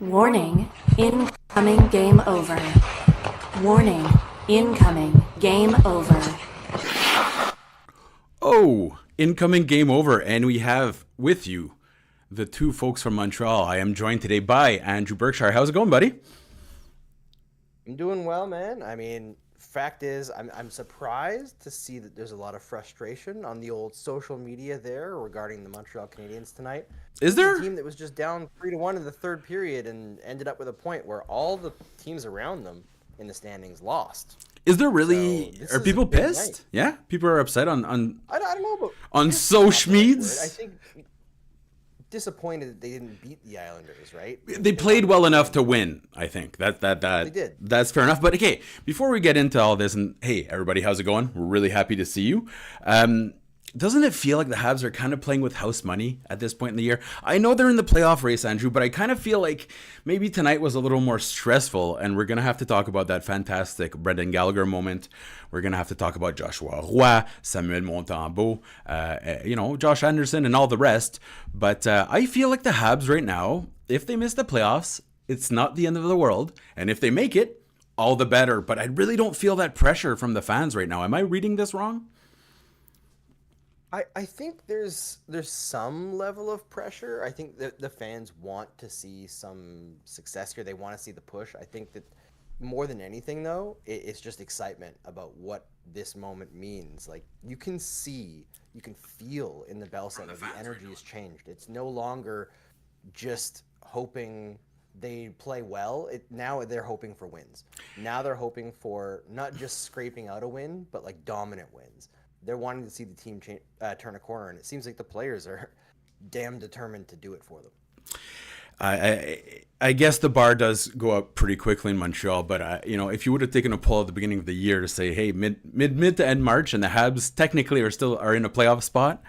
Warning, incoming game over. Warning, incoming game over. Oh, incoming game over, and we have with you the two folks from Montreal. I am joined today by Andrew Berkshire. How's it going, buddy? I'm doing well, man. I mean, fact is, I'm surprised to see that there's a lot of frustration on the old social media there regarding the Montreal Canadiens tonight. Is This is there? a team that was just down 3-1 in the third period and ended up with a point where all the teams around them in the standings lost. Is there So really? this Are is a people big pissed? night. Yeah, people are upset on I don't know about on pissed is not social the right word. meds. I think disappointed that they didn't beat the Islanders, right? They played well enough to win. I think that They did. that's fair enough. But okay, before we get into all this, and hey, everybody, how's it going? We're really happy to see you. Doesn't it feel like the Habs are kind of playing with house money at this point in the year? I know they're in the playoff race, Andrew, but I kind of feel like maybe tonight was a little more stressful, and we're going to have to talk about that fantastic Brendan Gallagher moment. We're going to have to talk about Joshua Roy, Samuel Montembeault, Josh Anderson, and all the rest. But I feel like the Habs right now, if they miss the playoffs, it's not the end of the world. And if they make it, all the better. But I really don't feel that pressure from the fans right now. Am I reading this wrong? I think there's some level of pressure. I think that the fans want to see some success here. They want to see the push. I think that more than anything, though, it's just excitement about what this moment means. Like you can see, you can feel in the bell set that the energy has changed. It's no longer just hoping they play well. Now they're hoping for wins. Now they're hoping for not just scraping out a win, but like dominant wins. They're wanting to see the team turn a corner, and it seems like the players are damn determined to do it for them. I guess the bar does go up pretty quickly in Montreal, but if you would have taken a poll at the beginning of the year to say, hey, mid to end March, and the Habs technically are in a playoff spot,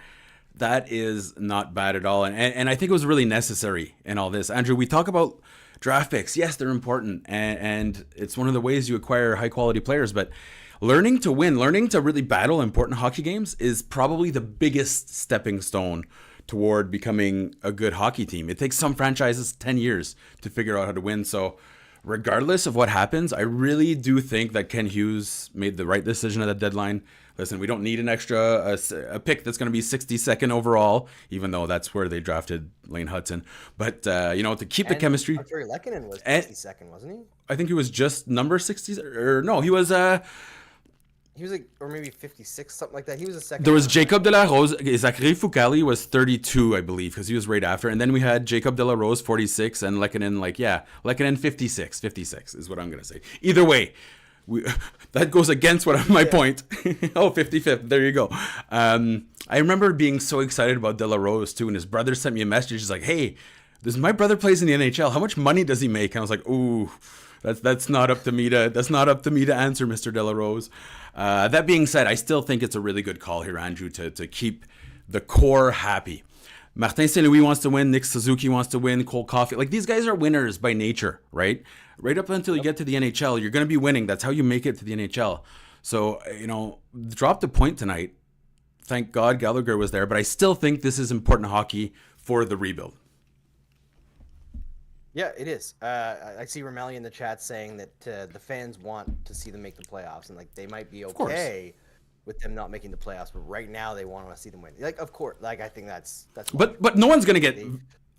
that is not bad at all, and I think it was really necessary in all this. Andrew, we talk about draft picks. Yes, they're important, and it's one of the ways you acquire high quality players, but learning to win, learning to really battle important hockey games is probably the biggest stepping stone toward becoming a good hockey team. It takes some franchises 10 years to figure out how to win. So regardless of what happens, I really do think that Ken Hughes made the right decision at the deadline. Listen, we don't need an extra a pick that's going to be 62nd overall, even though that's where they drafted Lane Hudson. But, to keep the And chemistry. Arturi Lehkonen was And 62nd, wasn't he? I think he was just number 60, or no, he was... He was like, or maybe 56, something like that. He was a second. There was round. Jacob Delarose. Zachary Foucali was 32, I believe, because he was right after. And then we had Jacob Delarose, 46, and Lehkonen, Lehkonen, 56. 56 is what I'm going to say. Either way, that goes against my point. Oh, 55th. There you go. I remember being so excited about Delarose, too, and his brother sent me a message. He's like, hey, my brother plays in the NHL. How much money does he make? And I was like, ooh, that's not up to me to answer, Mr. Delarose. That being said, I still think it's a really good call here, Andrew, to keep the core happy. Martin St. Louis wants to win. Nick Suzuki wants to win. Cole Caulfield. Like, these guys are winners by nature, right? Right up until you get to the NHL, you're going to be winning. That's how you make it to the NHL. So, drop the point tonight. Thank God Gallagher was there. But I still think this is important hockey for the rebuild. Yeah, it is. I see Ramelli in the chat saying that the fans want to see them make the playoffs, and like they might be okay with them not making the playoffs, but right now they want to see them win. Like, of course, like I think that's. But no one's gonna get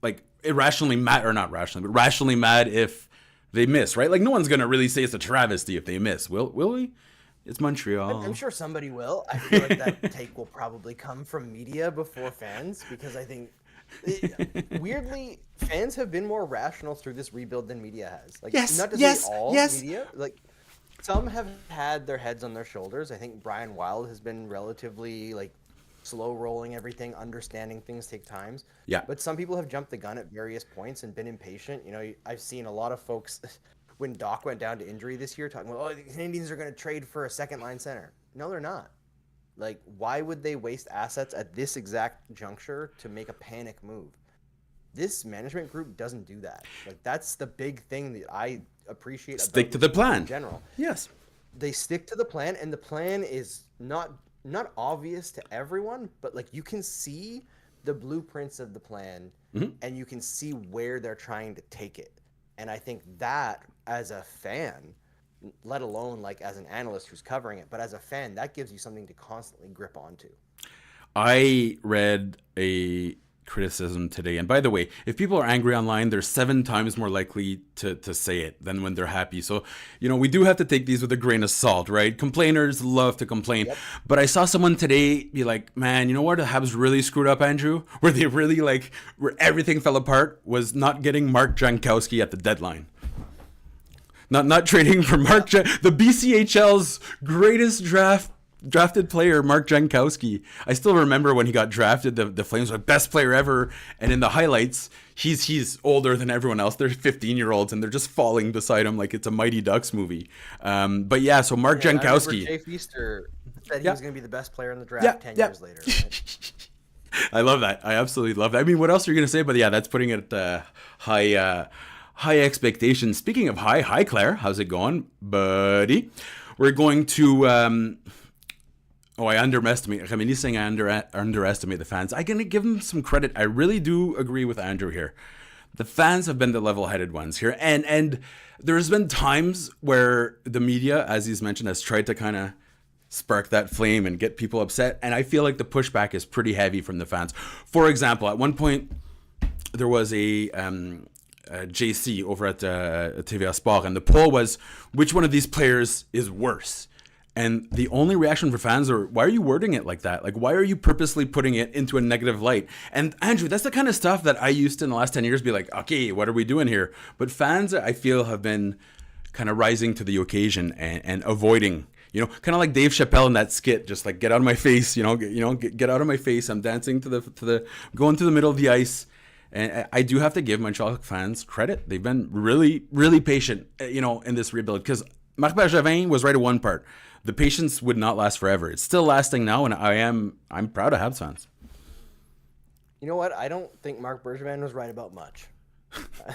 like irrationally mad, or not rationally, but rationally mad if they miss, right? Like no one's gonna really say it's a travesty if they miss. Will we? It's Montreal. I'm sure somebody will. I feel like that take will probably come from media before fans, because I think. Weirdly, fans have been more rational through this rebuild than media has. Like, not to say all media. Like, some have had their heads on their shoulders. I think Brian Wilde has been relatively like slow rolling everything, understanding things take times. Yeah. But some people have jumped the gun at various points and been impatient. I've seen a lot of folks when Doc went down to injury this year talking about, the Canadians are going to trade for a second line center. No, they're not. Like, why would they waste assets at this exact juncture to make a panic move? This management group doesn't do that. Like, that's the big thing that I appreciate. Stick to the plan. In general. Yes. They stick to the plan, and the plan is not obvious to everyone, but like you can see the blueprints of the plan, and you can see where they're trying to take it. And I think that as a fan, let alone like as an analyst who's covering it, but as a fan, that gives you something to constantly grip onto. I read a criticism today, and by the way, if people are angry online, they're 7 times more likely to say it than when they're happy. So, we do have to take these with a grain of salt, right? Complainers love to complain. Yep. But I saw someone today be like, man, you know what the Habs really screwed up, Andrew? Where they really where everything fell apart was not getting Mark Jankowski at the deadline. Not trading for the BCHL's greatest drafted player, Mark Jankowski. I still remember when he got drafted, the Flames were the best player ever, and in the highlights, he's older than everyone else. They're 15-year-olds, and they're just falling beside him like it's a Mighty Ducks movie. But yeah, so Mark Jankowski. Jay Feaster said he was going to be the best player in the draft 10 years later. Right? I love that. I absolutely love that. I mean, what else are you going to say? But yeah, that's putting it high expectations. Speaking of hi Claire, how's it going, buddy? We're going to I underestimate. I mean, he's saying I underestimate the fans. I'm going to give him some credit. I really do agree with Andrew here. The fans have been the level-headed ones here. And there's been times where the media, as he's mentioned, has tried to kind of spark that flame and get people upset. And I feel like the pushback is pretty heavy from the fans. For example, at one point, there was a JC over at TVA Sport, and the poll was, which one of these players is worse? And the only reaction for fans are, why are you wording it like that? Like, why are you purposely putting it into a negative light? And Andrew, that's the kind of stuff that I used to in the last 10 years be like, okay, what are we doing here? But fans, I feel, have been kind of rising to the occasion and avoiding, kind of like Dave Chappelle in that skit, just like, get out of my face, get out of my face. I'm dancing going to the middle of the ice. And I do have to give Montreal fans credit. They've been really, really patient, in this rebuild, because Marc Bergevin was right at one part. The patience would not last forever. It's still lasting now, and I'm proud of Habs fans. You know what? I don't think Marc Bergevin was right about much.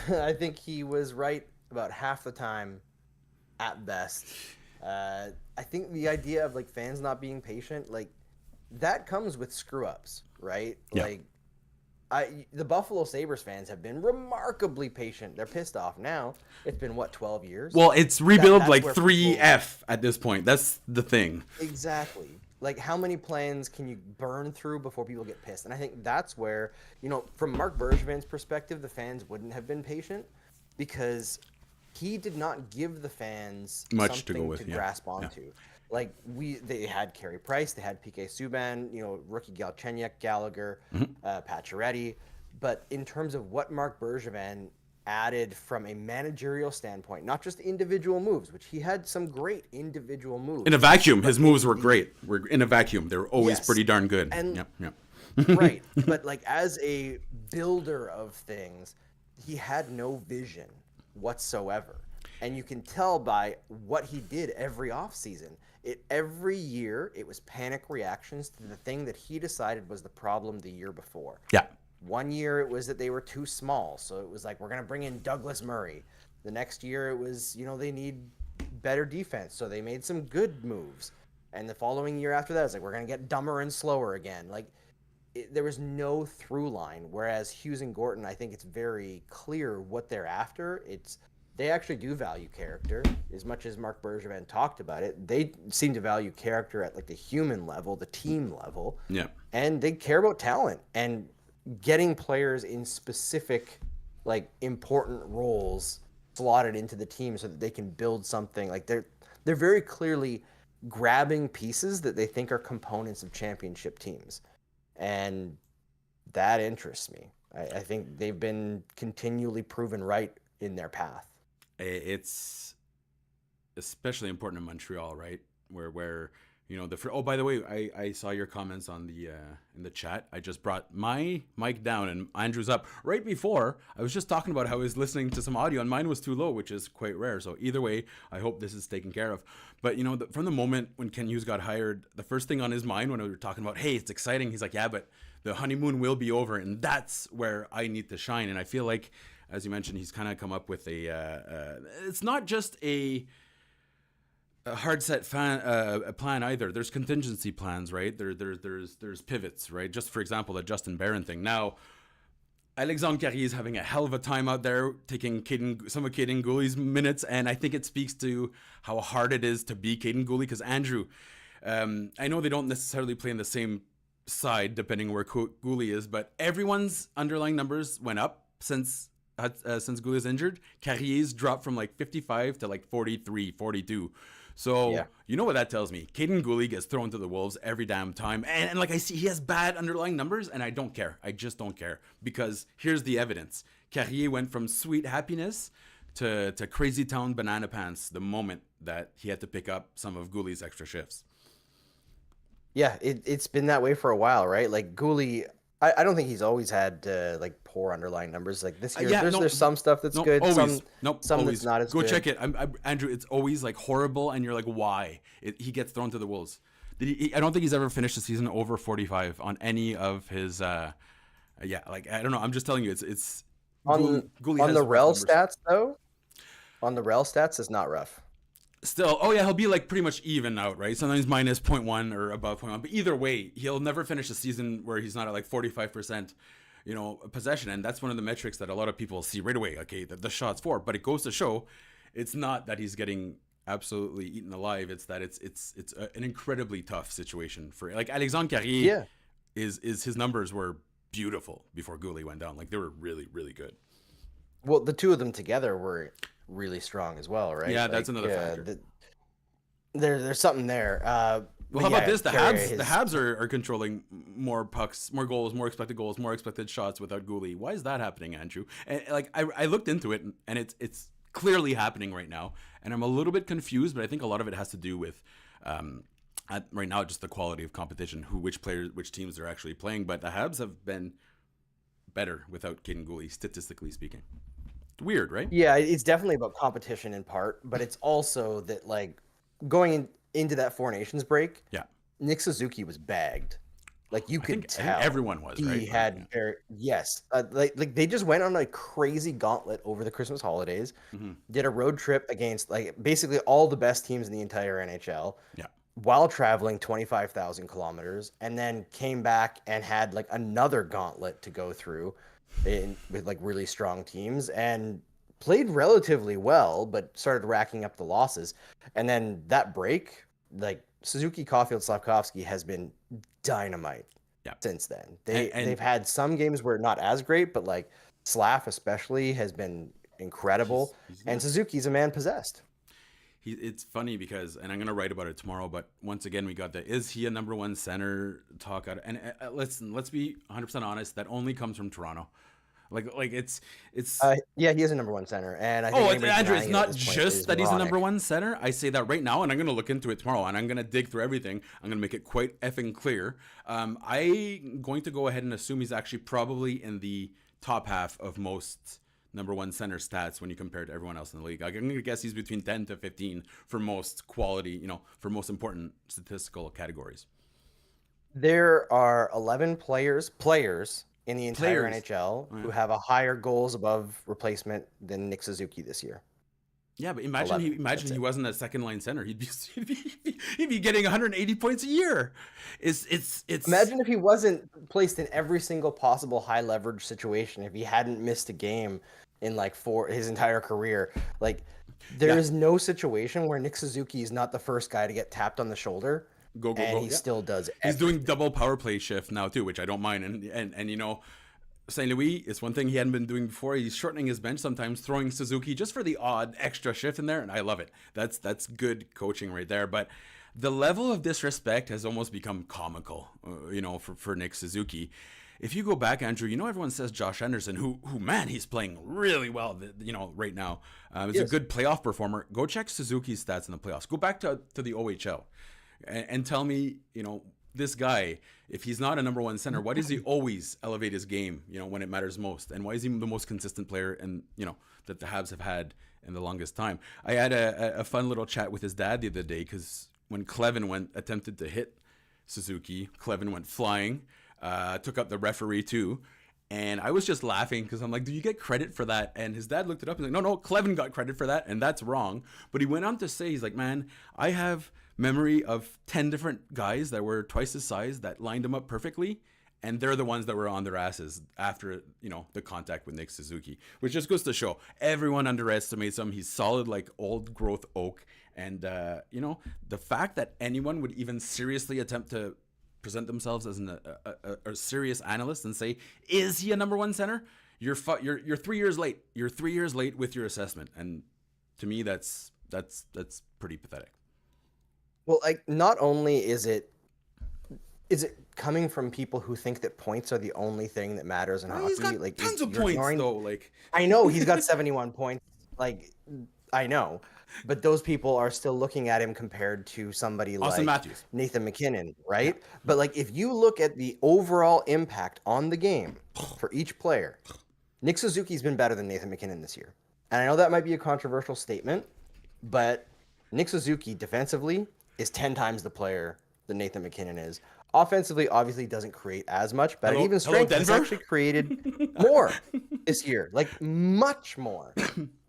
I think he was right about half the time, at best. I think the idea of fans not being patient, that comes with screw ups, right? Yeah. The Buffalo Sabres fans have been remarkably patient. They're pissed off now. It's been, 12 years? Well, it's rebuild 3F at this point. That's the thing. Exactly. How many plans can you burn through before people get pissed? And I think that's where, from Marc Bergevin's perspective, the fans wouldn't have been patient because he did not give the fans much something to go with, to grasp onto. Yeah. They had Carey Price, they had PK Subban, rookie Galchenyuk, Gallagher, Pacioretty. But in terms of what Marc Bergevin added from a managerial standpoint, not just individual moves, which he had some great individual moves. In a vacuum, his moves were great. In a vacuum, they were always pretty darn good. And, yep. Right. But as a builder of things, he had no vision whatsoever. And you can tell by what he did every offseason. Every year, it was panic reactions to the thing that he decided was the problem the year before. Yeah. One year, it was that they were too small. So it was we're going to bring in Douglas Murray. The next year, it was, they need better defense. So they made some good moves. And the following year after that, it's we're going to get dumber and slower again. There was no through line. Whereas Hughes and Gorton, I think it's very clear what they're after. They actually do value character as much as Marc Bergevin talked about it. They seem to value character at the human level, the team level. Yeah. And they care about talent and getting players in specific, important roles slotted into the team so that they can build something. They're very clearly grabbing pieces that they think are components of championship teams. And that interests me. I think they've been continually proven right in their path. It's especially important in Montreal, right? Where by the way, I saw your comments on the in the chat. I just brought my mic down and Andrew's up. Right before, I was just talking about how I was listening to some audio and mine was too low, which is quite rare. So either way, I hope this is taken care of. But from the moment when Ken Hughes got hired, the first thing on his mind when we were talking about, hey, it's exciting, he's like, yeah, but the honeymoon will be over, and that's where I need to shine. And I feel like, as you mentioned, he's kind of come up with it's not just a hard set plan either. There's contingency plans, right? There's pivots, right? Just for example, the Justin Barron thing. Now, Alexandre Carrier is having a hell of a time out there, taking some of Caden Gooley's minutes, and I think it speaks to how hard it is to be Caden Gooley. Because Andrew, I know they don't necessarily play in the same side depending where Gooley is, but everyone's underlying numbers went up since Gooley is injured. Carrier's dropped from like 55 to like 43, 42. So you know what that tells me? Caden Gooley gets thrown to the wolves every damn time. And like I see, he has bad underlying numbers, and I don't care. I just don't care. Because here's the evidence. Carrier went from sweet happiness to crazy town banana pants the moment that he had to pick up some of Gooley's extra shifts. Yeah, it's been that way for a while, right? Like Gooley, I don't think he's always had like poor underlying numbers. Like this year, there's some stuff that's good, always. some always. that's not as Go good. check it, Andrew. It's always like horrible, and you're like, why? He gets thrown to the wolves. I don't think he's ever finished the season over 45 on any of his. Like I don't know. I'm just telling you, it's Gooley on the rel stats though. On the rel stats, is not rough. Still, he'll be like pretty much even out, right? Sometimes minus 0.1 or above 0.1. But either way, he'll never finish a season where he's not at like 45%, possession. And that's one of the metrics that a lot of people see right away. Okay, the shot's for. But it goes to show it's not that he's getting absolutely eaten alive. It's that it's an incredibly tough situation for like Alexandre Carrier. Is his numbers were beautiful before Gooley went down. Like they were really, really good. Well, the two of them together were really strong as well, right? Yeah, that's another factor. There's something there. Well, how about this? The Habs are controlling more pucks, more goals, more expected shots without Gooley. Why is that happening, Andrew? And like I looked into it, and it's clearly happening right now. And I'm a little bit confused, but I think a lot of it has to do with right now just the quality of competition, which teams they're actually playing. But the Habs have been better without Caden Gooley, statistically speaking. Weird, right? Yeah, it's definitely about competition in part, but it's also that like going into that Four Nations break, Nick Suzuki was bagged. Like you could tell, I think everyone was. He right? had like they just went on a crazy gauntlet over the Christmas holidays. Mm-hmm. Did a road trip against like basically all the best teams in the entire NHL. Yeah. While traveling 25,000 kilometers, and then came back and had like another gauntlet to go through with like really strong teams, and played relatively well, but started racking up the losses. And then that break, like Suzuki, Caulfield, Slavkovsky has been dynamite since then. They've had some games where not as great, but like Slav especially has been incredible. And Suzuki's a man possessed. It's funny because, and I'm going to write about it tomorrow, but once again, we got the, is he a number one center talk out? And let's be 100% honest, that only comes from Toronto. Like it's he is a number one center. And I think Andrew, it's not just that he's a number one center. I say that right now, and I'm going to look into it tomorrow, and I'm going to dig through everything. I'm going to make it quite effing clear. I'm going to go ahead and assume he's actually probably in the top half of most number one center stats when you compare it to everyone else in the league. I'm going to guess he's between 10 to 15 for most quality, for most important statistical categories. There are 11 players in the entire NHL who have a higher goals above replacement than Nick Suzuki this year. Yeah, but imagine he wasn't a second line center. He'd be getting 180 points a year. It's Imagine if he wasn't placed in every single possible high leverage situation, if he hadn't missed a game in like his entire career. Like there is no situation where Nick Suzuki is not the first guy to get tapped on the shoulder. Go. He still does everything. He's doing double power play shift now too, which I don't mind. And St. Louis is one thing he hadn't been doing before. He's shortening his bench sometimes, throwing Suzuki just for the odd extra shift in there, and I love it. That's good coaching right there. But the level of disrespect has almost become comical, for Nick Suzuki. If you go back, Andrew, everyone says Josh Anderson, who man, he's playing really well, right now. He's a good playoff performer. Go check Suzuki's stats in the playoffs. Go back to the OHL and tell me, this guy, if he's not a number one center, why does he always elevate his game, when it matters most? And why is he the most consistent player that the Habs have had in the longest time? I had a fun little chat with his dad the other day because when Clevin attempted to hit Suzuki, Clevin went flying, took up the referee too. And I was just laughing because I'm like, do you get credit for that? And his dad looked it up and he's like, no, Clevin got credit for that. And that's wrong. But he went on to say, he's like, man, I have memory of 10 different guys that were twice his size that lined him up perfectly. And they're the ones that were on their asses after, the contact with Nick Suzuki, which just goes to show everyone underestimates him. He's solid like old growth oak. And, the fact that anyone would even seriously attempt to present themselves as a serious analyst and say, is he a number one center? You're 3 years late. You're 3 years late with your assessment. And to me, that's pretty pathetic. Well, like, not only is it coming from people who think that points are the only thing that matters in hockey. He's got like tons of points, though. Like, I know he's got 71 points. Like, I know, but those people are still looking at him compared to somebody Austin like Matthews. Nathan McKinnon, right? Yeah. But like, if you look at the overall impact on the game for each player, Nick Suzuki's been better than Nathan McKinnon this year. And I know that might be a controversial statement, but Nick Suzuki defensively is 10 times the player that Nathan McKinnon is. Offensively, obviously, doesn't create as much, but even strength has actually created more this year, like much more.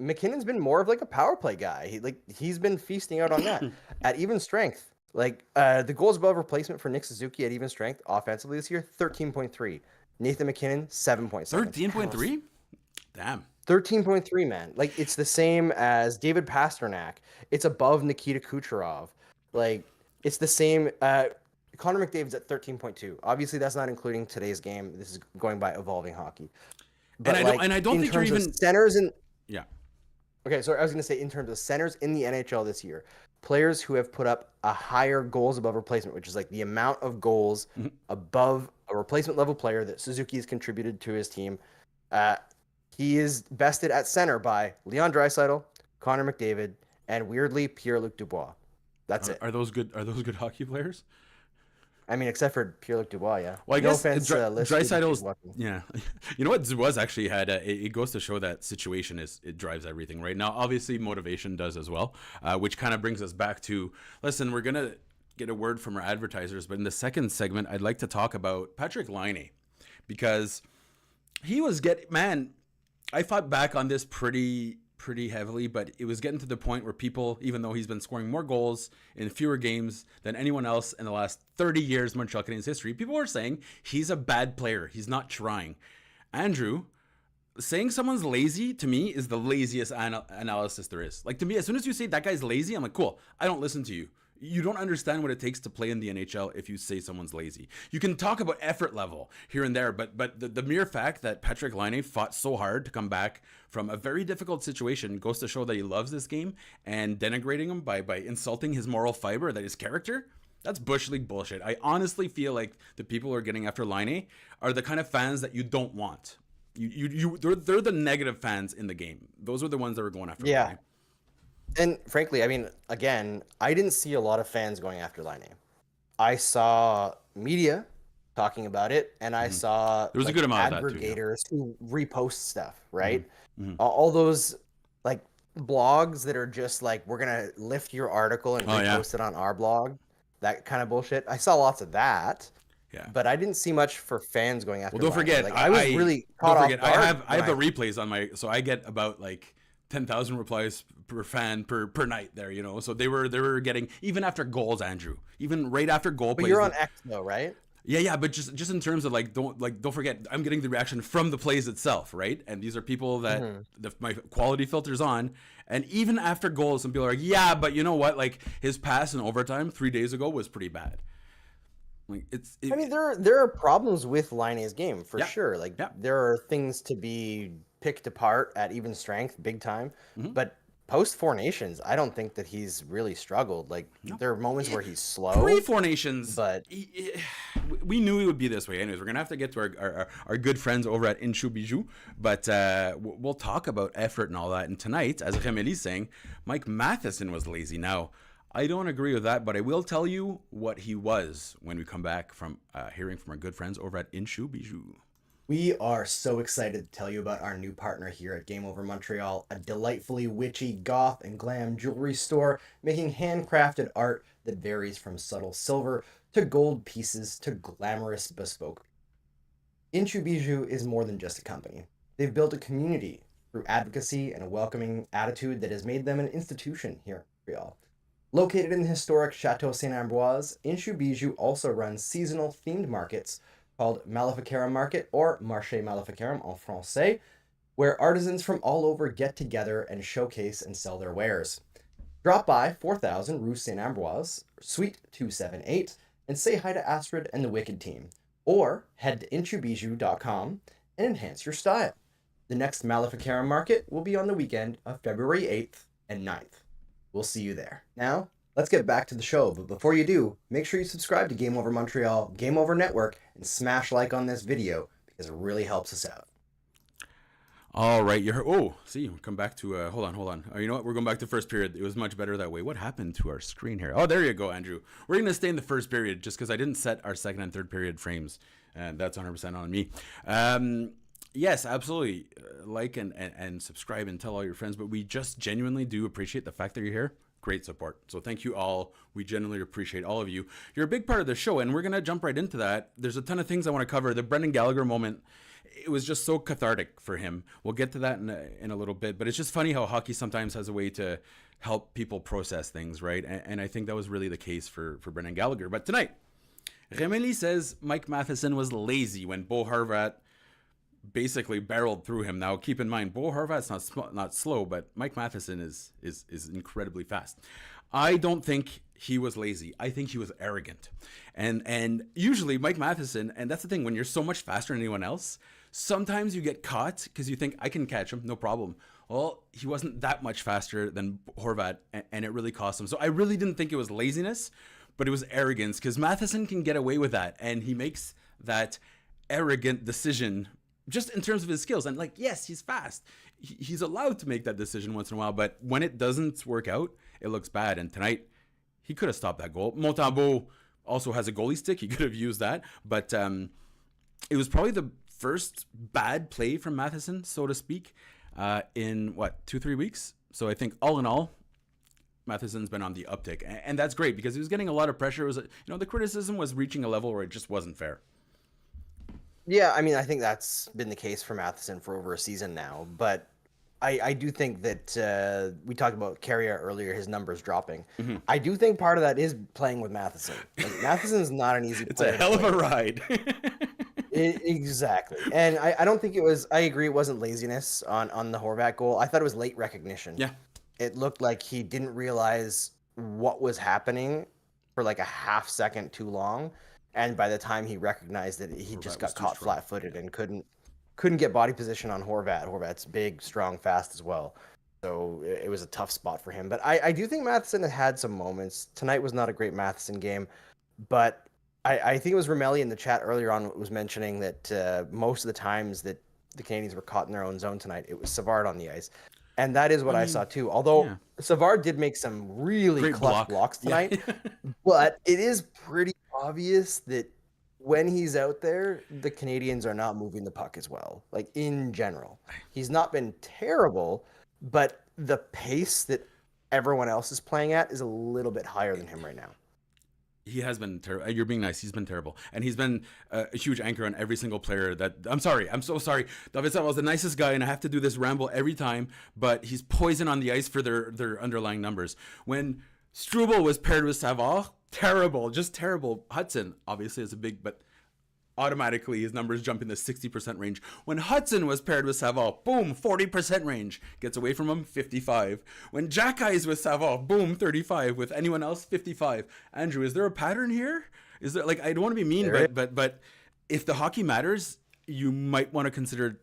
McKinnon's been more of like a power play guy. He's been feasting out on that. At even strength, like the goals above replacement for Nick Suzuki at even strength offensively this year, 13.3. Nathan McKinnon, 7.7. 13.3? Damn. 13.3, man. Like, it's the same as David Pasternak. It's above Nikita Kucherov. Like, it's the same. Connor McDavid's at 13.2. Obviously, that's not including today's game. This is going by evolving hockey. But I don't think you're even centers in. Yeah. Okay, so I was going to say in terms of centers in the NHL this year, players who have put up a higher goals above replacement, which is like the amount of goals above a replacement level player that Suzuki has contributed to his team. He is bested at center by Leon Draisaitl, Connor McDavid, and weirdly Pierre-Luc Dubois. That's it. Are those good hockey players? I mean, except for Pierre-Luc Dubois, yeah. Well, I no guess offense, Draisaitl's, yeah. You know what? Dubois actually had, it goes to show that situation it drives everything, right? Now, obviously, motivation does as well, which kind of brings us back to, listen, we're going to get a word from our advertisers, but in the second segment, I'd like to talk about Patrik Laine, because he was I fought back on this pretty heavily, but it was getting to the point where people, even though he's been scoring more goals in fewer games than anyone else in the last 30 years Montreal Canadiens history, people were saying he's a bad player. He's not trying. Andrew, saying someone's lazy to me is the laziest analysis there is. Like, to me, as soon as you say that guy's lazy, I'm like, cool, I don't listen to you. You don't understand what it takes to play in the NHL if you say someone's lazy. You can talk about effort level here and there, but the mere fact that Patrik Laine fought so hard to come back from a very difficult situation goes to show that he loves this game, and denigrating him by insulting his moral fiber, that his character, that's Bush League bullshit. I honestly feel like the people who are getting after Laine are the kind of fans that you don't want. They're the negative fans in the game. Those are the ones that were going after Laine. And frankly, I mean, again, I didn't see a lot of fans going after Laine. I saw media talking about it, and I saw there was a good amount of that too, aggregators who repost stuff, right? All those like blogs that are just like, we're gonna lift your article and repost it on our blog, that kind of bullshit. I saw lots of that. Yeah. But I didn't see much for fans going after. Well, don't forget, like, I was really caught off guard. I have the replays on my, so I get about like 10,000 replies per fan per night there, so they were getting, even after goals, Andrew, even right after goal plays. But you're on X though, right? Yeah, but just in terms of don't forget, I'm getting the reaction from the plays itself, right? And these are people that my quality filter's on, and even after goals, some people are like, yeah, but you know what? Like, his pass in overtime 3 days ago was pretty bad. Like, I mean, there are problems with Laine's game for sure. Like, there are things to be picked apart at even strength, big time. But post Four Nations, I don't think that he's really struggled. Like, there are moments where he's slow. Pre Four Nations, but we knew he would be this way. Anyways, we're gonna have to get to our good friends over at Inchu Bijou, but we'll talk about effort and all that. And tonight, as Remeli's saying, Mike Matheson was lazy. Now, I don't agree with that, but I will tell you what he was when we come back from hearing from our good friends over at Inchu Bijou. We are so excited to tell you about our new partner here at Game Over Montreal, a delightfully witchy goth and glam jewelry store making handcrafted art that varies from subtle silver to gold pieces to glamorous bespoke. Inchu Bijou is more than just a company. They've built a community through advocacy and a welcoming attitude that has made them an institution here in Montreal. Located in the historic Chateau Saint-Ambroise, Inchu Bijou also runs seasonal themed markets called Maleficarum Market, or Marché Maleficarum en français, where artisans from all over get together and showcase and sell their wares. Drop by 4000 Rue Saint Ambroise, Suite 278, and say hi to Astrid and the Wicked team. Or head to inchubijou.com and enhance your style. The next Maleficarum Market will be on the weekend of February 8th and 9th. We'll see you there. Now, let's get back to the show, but before you do, make sure you subscribe to Game Over Montreal, Game Over Network, and smash like on this video because it really helps us out. All right, see, we'll come back to, hold on. Oh, you know what? We're going back to first period. It was much better that way. What happened to our screen here? Oh, there you go, Andrew. We're going to stay in the first period just because I didn't set our second and third period frames, and that's 100% on me. Yes, absolutely. Like and subscribe and tell all your friends, but we just genuinely do appreciate the fact that you're here. Great support. So thank you all. We genuinely appreciate all of you. You're a big part of the show, and we're going to jump right into that. There's a ton of things I want to cover. The Brendan Gallagher moment, it was just so cathartic for him. We'll get to that in a little bit, but it's just funny how hockey sometimes has a way to help people process things, right? And I think that was really the case for Brendan Gallagher. But tonight, Remeli says Mike Matheson was lazy when Bo Horvat basically barreled through him. Now, keep in mind, Bo Horvat's not slow, but Mike Matheson is incredibly fast. I don't think he was lazy. I think he was arrogant. And usually Mike Matheson, and that's the thing, when you're so much faster than anyone else, sometimes you get caught because you think, I can catch him, no problem. Well, he wasn't that much faster than Horvat, and it really cost him. So I really didn't think it was laziness, but it was arrogance, because Matheson can get away with that, and he makes that arrogant decision just in terms of his skills. And yes, he's fast. He's allowed to make that decision once in a while, but when it doesn't work out, it looks bad. And tonight, he could have stopped that goal. Montembeault also has a goalie stick. He could have used that, but it was probably the first bad play from Matheson, so to speak, in 2-3 weeks. So I think all in all, Matheson's been on the uptick, and that's great because he was getting a lot of pressure. It was, the criticism was reaching a level where it just wasn't fair. Yeah, I mean, I think that's been the case for Matheson for over a season now, but I do think that we talked about Carrier earlier, his numbers dropping. Mm-hmm. I do think part of that is playing with Matheson. Matheson's not an easy player. It's a hell of a ride. Exactly. And I don't think it was, I agree, it wasn't laziness on the Horvat goal. I thought it was late recognition. Yeah. It looked like he didn't realize what was happening for like a half second too long. And by the time he recognized it, he just got caught flat-footed and couldn't get body position on Horvat. Horvat's big, strong, fast as well. So it was a tough spot for him. But I do think Matheson had some moments. Tonight was not a great Matheson game, but I think it was Remeli in the chat earlier on was mentioning that most of the times that the Canadiens were caught in their own zone tonight, it was Savard on the ice. And that is what I saw too. Although Savard did make some really clutch blocks tonight, but it is pretty obvious that when he's out there, the Canadiens are not moving the puck as well. Like in general, he's not been terrible, but the pace that everyone else is playing at is a little bit higher than him right now. He has been terrible. You're being nice. He's been terrible. And he's been a huge anchor on every single player that... I'm sorry. I'm so sorry. David Savard was the nicest guy, and I have to do this ramble every time, but he's poison on the ice for their underlying numbers. When Struble was paired with Savard, terrible. Just terrible. Hudson, obviously, is a big... but automatically his numbers jump in the 60% range. When Hudson was paired with Savard, boom, 40% range. Gets away from him, 55. When Jacky is with Savard, boom, 35. With anyone else, 55. Andrew, is there a pattern here? Is there, I don't want to be mean, but if the hockey matters, you might want to consider,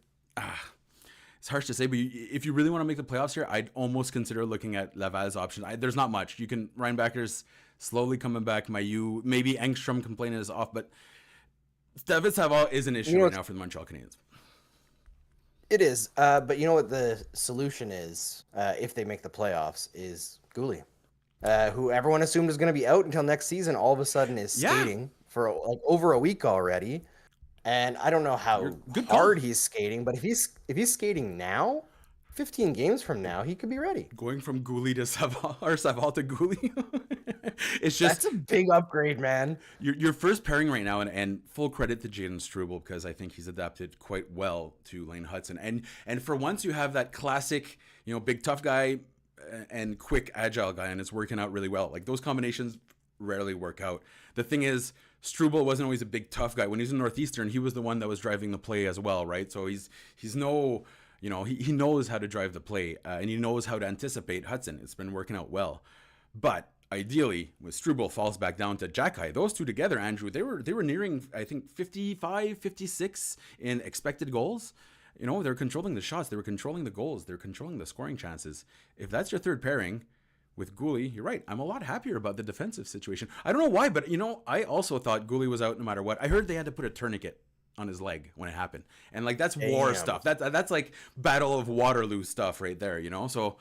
it's harsh to say, but if you really want to make the playoffs here, I'd almost consider looking at Laval's option. There's not much. You can, Reinbacher's slowly coming back. Mailloux, maybe Engstrom complaining is off, but David Savard is an issue right now for the Montreal Canadiens. It is, but you know what the solution is if they make the playoffs is Goulet, who everyone assumed was going to be out until next season. All of a sudden is skating for over a week already, and I don't know how hard he's skating, but if he's skating now, 15 games from now, he could be ready. Going from Goulet to Savard, or Savard to Goulet. It's just... That's a big upgrade, man. Your first pairing right now, and full credit to Jayden Struble, because I think he's adapted quite well to Lane Hudson. And for once, you have that classic, big tough guy and quick agile guy, and it's working out really well. Like those combinations rarely work out. The thing is, Struble wasn't always a big tough guy. When he was in Northeastern, he was the one that was driving the play as well, right? So he's no, he knows how to drive the play, and he knows how to anticipate Hudson. It's been working out well. But ideally, when Struble falls back down to Jacky, those two together, Andrew, they were nearing, I think, 55, 56 in expected goals. They're controlling the shots. They were controlling the goals. They're controlling the scoring chances. If that's your third pairing with Gouli, you're right. I'm a lot happier about the defensive situation. I don't know why, but, I also thought Gouli was out no matter what. I heard they had to put a tourniquet on his leg when it happened. And, that's war stuff. That's like Battle of Waterloo stuff right there, So,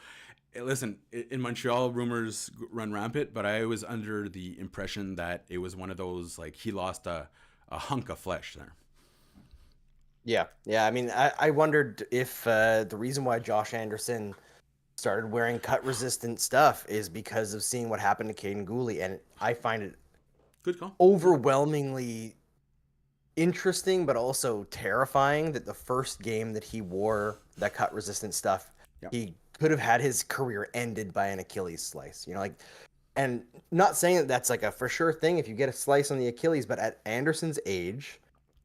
listen, in Montreal, rumors run rampant, but I was under the impression that it was one of those, he lost a hunk of flesh there. Yeah. I mean, I wondered if the reason why Josh Anderson started wearing cut-resistant stuff is because of seeing what happened to Caden Gouli, and I find it good call, overwhelmingly interesting, but also terrifying that the first game that he wore that cut-resistant stuff, he could have had his career ended by an Achilles slice. And not saying that that's a for sure thing if you get a slice on the Achilles, but at Anderson's age,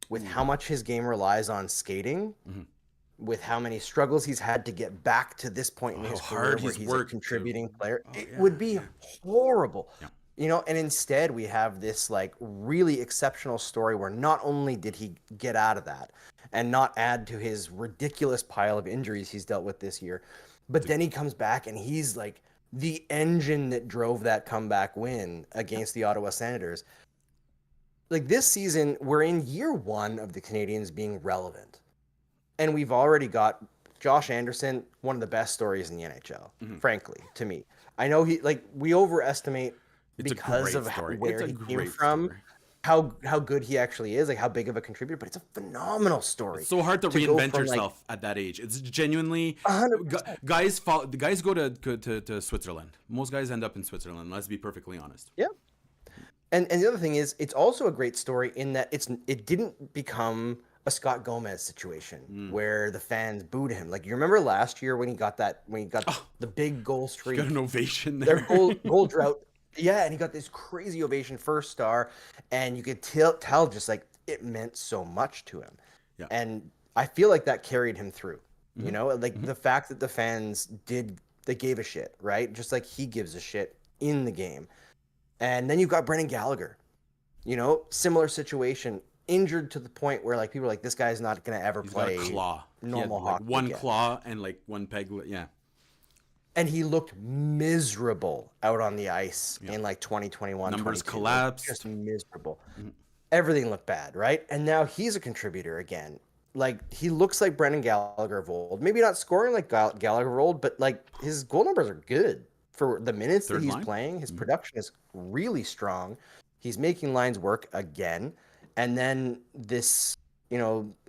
with how much his game relies on skating, with how many struggles he's had to get back to this point in his career where he's a contributing player, it would be horrible. And instead we have this really exceptional story where not only did he get out of that and not add to his ridiculous pile of injuries he's dealt with this year, but then he comes back and he's the engine that drove that comeback win against the Ottawa Senators. This season, we're in year one of the Canadiens being relevant. And we've already got Josh Anderson, one of the best stories in the NHL, frankly, to me. I know we overestimate because of where he came from, how good he actually is, like how big of a contributor, but it's a phenomenal story. It's so hard to reinvent yourself at that age. It's genuinely 100%. Guys go to Switzerland. Most guys end up in Switzerland, let's be perfectly honest. Yeah. And the other thing is, it's also a great story in that it didn't become a Scott Gomez situation where the fans booed him. Like, you remember last year when he got the big goal streak, got an ovation there. Their goal drought. Yeah, and he got this crazy ovation, first star, and you could tell just like it meant so much to him. Yeah. And I feel like that carried him through. You know, like the fact that the fans they gave a shit, right? Just like he gives a shit in the game. And then you've got Brendan Gallagher, similar situation, injured to the point where like people are like, this guy's not going to ever play got a claw. Normal hockey. One again. Claw and like one peg. Yeah. And he looked miserable out on the ice in like 2021. Numbers 22. collapsed. Just miserable. Everything looked bad, right? And now he's a contributor again. Like, he looks like Brendan Gallagher of old. Maybe not scoring like Gallagher of old, but like his goal numbers are good for the minutes that he's playing. His production is really strong. He's making lines work again. And then this,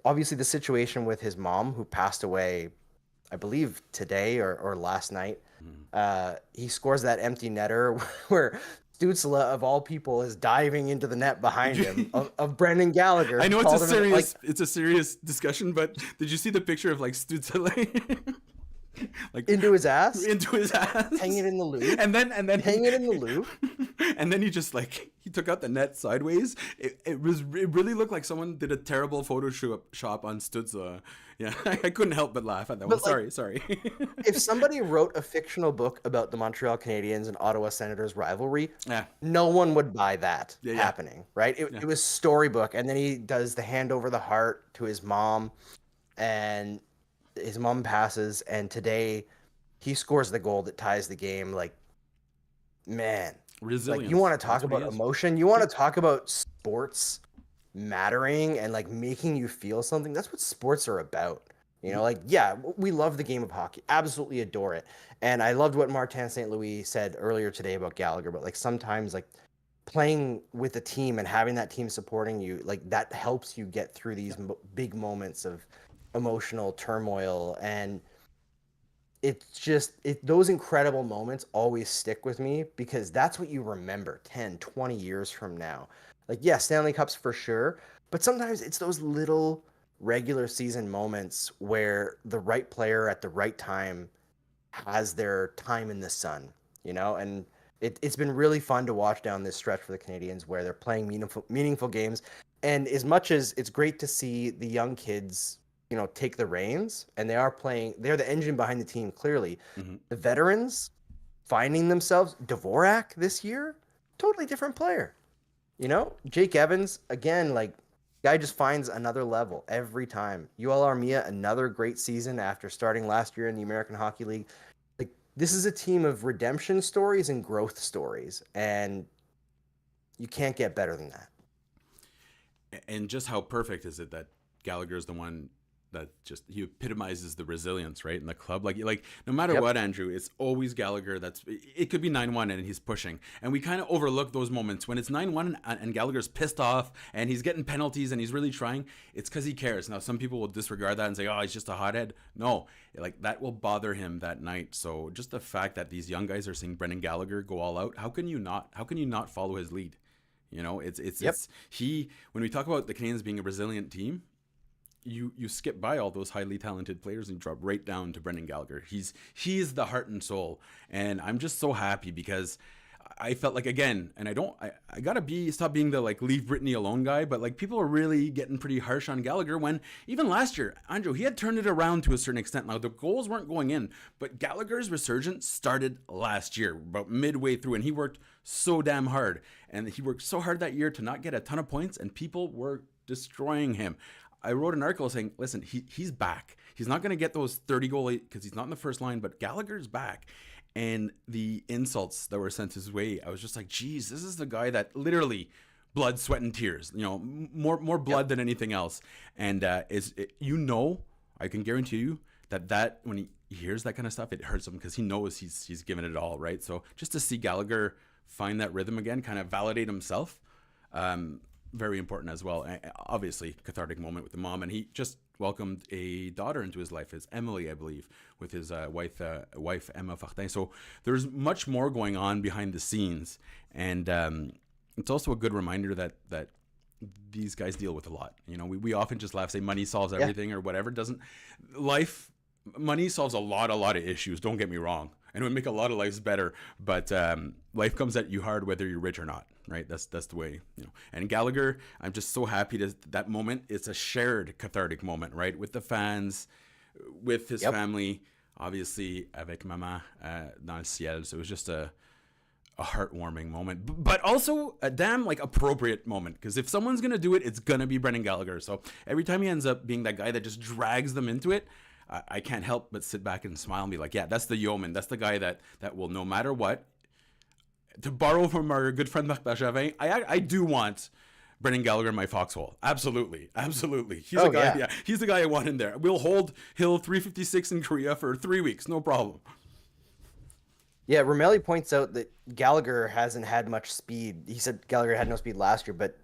obviously the situation with his mom who passed away, I believe today or last night. He scores that empty netter where Stützle, of all people, is diving into the net behind him of Brendan Gallagher. I know it's a serious discussion, but did you see the picture of like Stützle? Like into his ass, hanging in the loop, and then hanging in the loop, and then he just he took out the net sideways. It really looked like someone did a terrible Photoshop on Stützle. Yeah, I couldn't help but laugh at that one. Sorry. If somebody wrote a fictional book about the Montreal Canadiens and Ottawa Senators rivalry, no one would buy that happening, right? It was storybook, and then he does the hand over the heart to his mom, and his mom passes, and today he scores the goal that ties the game. Like, man, resilience. Like, you want to talk about emotion? You want to talk about sports mattering and like making you feel something? That's what sports are about. We love the game of hockey, absolutely adore it. And I loved what Martin St. Louis said earlier today about Gallagher, but like sometimes like playing with a team and having that team supporting you, like that helps you get through these big moments of emotional turmoil. And it's just those incredible moments always stick with me because that's what you remember 10 20 years from now. Like, Stanley Cups for sure, but sometimes it's those little regular season moments where the right player at the right time has their time in the sun, and It's been really fun to watch down this stretch for the Canadiens where they're playing meaningful games. And as much as it's great to see the young kids, take the reins, and they're the engine behind the team, clearly. Mm-hmm. The veterans finding themselves, Dvorak this year, totally different player. Jake Evans, again, like, guy just finds another level every time. UL Armia, another great season after starting last year in the American Hockey League. Like, this is a team of redemption stories and growth stories, and you can't get better than that. And just how perfect is it that Gallagher is the one that he epitomizes the resilience, right, in the club. Like no matter what, Andrew, it's always Gallagher. It could be 9-1 and he's pushing, and we kind of overlook those moments when it's 9-1 and Gallagher's pissed off and he's getting penalties and he's really trying. It's because he cares. Now some people will disregard that and say, oh, he's just a hothead. No, like, that will bother him that night. So just the fact that these young guys are seeing Brendan Gallagher go all out, how can you not follow his lead? It's when we talk about the Canadiens being a resilient team, you skip by all those highly talented players and drop right down to Brendan Gallagher. He's the heart and soul, and I'm just so happy because I felt like, again, and I gotta stop being the like leave Brittany alone guy, but like people are really getting pretty harsh on Gallagher when even last year, Andrew, he had turned it around to a certain extent. Now the goals weren't going in, but Gallagher's resurgence started last year, about midway through, and he worked so damn hard, and he worked so hard that year to not get a ton of points, and people were destroying him. I wrote an article saying, listen, he's back. He's not going to get those 30 goal because he's not in the first line, but Gallagher's back. And the insults that were sent his way, I was just like, geez, this is the guy that literally blood, sweat, and tears, more blood than anything else. And I can guarantee you that when he hears that kind of stuff, it hurts him because he knows he's given it all, right? So just to see Gallagher find that rhythm again, kind of validate himself, very important as well. Obviously, cathartic moment with the mom, and he just welcomed a daughter into his life, as Emily, I believe, with his wife Emma Fortin. So there's much more going on behind the scenes, and it's also a good reminder that these guys deal with a lot. We often just laugh, say money solves everything or whatever. Money solves a lot of issues. Don't get me wrong, and it would make a lot of lives better. But life comes at you hard, whether you're rich or not, right? That's the way, And Gallagher, I'm just so happy that moment. It's a shared cathartic moment, right? With the fans, with his family, obviously, avec maman dans le ciel. So it was just a heartwarming moment, but also a damn appropriate moment, because if someone's gonna do it, it's gonna be Brendan Gallagher. So every time he ends up being that guy that just drags them into it, I can't help but sit back and smile and be like, yeah, that's the yeoman. That's the guy that will, no matter what, to borrow from our good friend Marc Dumont, I do want Brendan Gallagher in my foxhole. Absolutely. He's a guy. Yeah, he's the guy I want in there. We'll hold Hill 356 in Korea for 3 weeks, no problem. Yeah, Romelli points out that Gallagher hasn't had much speed. He said Gallagher had no speed last year, but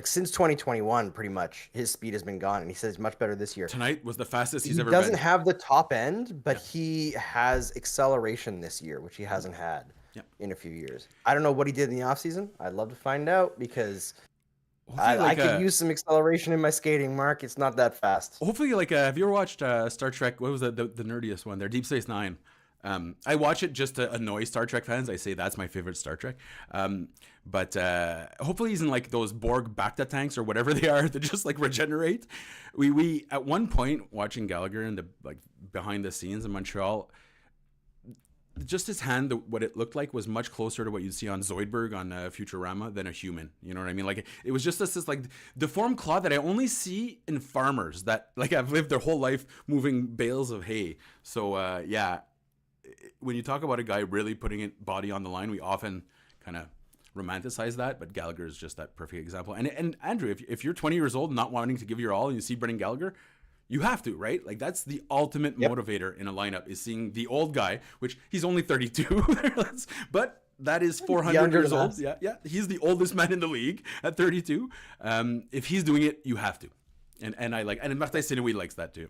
since 2021, pretty much his speed has been gone, and he says he's much better this year. Tonight was the fastest he's ever been. He doesn't have the top end, but he has acceleration this year, which he hasn't had in a few years. I don't know what he did in the offseason. I'd love to find out, because I could use some acceleration in my skating, Mark. It's not that fast. Hopefully, have you ever watched Star Trek? What was the nerdiest one there? Deep Space Nine. I watch it just to annoy Star Trek fans. I say that's my favorite Star Trek. But hopefully he's in those Borg Bacta tanks or whatever they are that just regenerate. We at one point watching Gallagher in the behind the scenes in Montreal, just his hand, what it looked like was much closer to what you'd see on Zoidberg on Futurama than a human. You know what I mean? It was just this deformed claw that I only see in farmers that have lived their whole life moving bales of hay. So when you talk about a guy really putting it body on the line, we often kind of romanticize that, but Gallagher is just that perfect example. And Andrew, if you're 20 years old and not wanting to give your all and you see Brendan Gallagher, you have to, right? That's the ultimate motivator in a lineup, is seeing the old guy, which he's only 32, but that is 400 years old. Yeah. He's the oldest man in the league at 32. If he's doing it, you have to. And Martin Saint-Louis likes that too.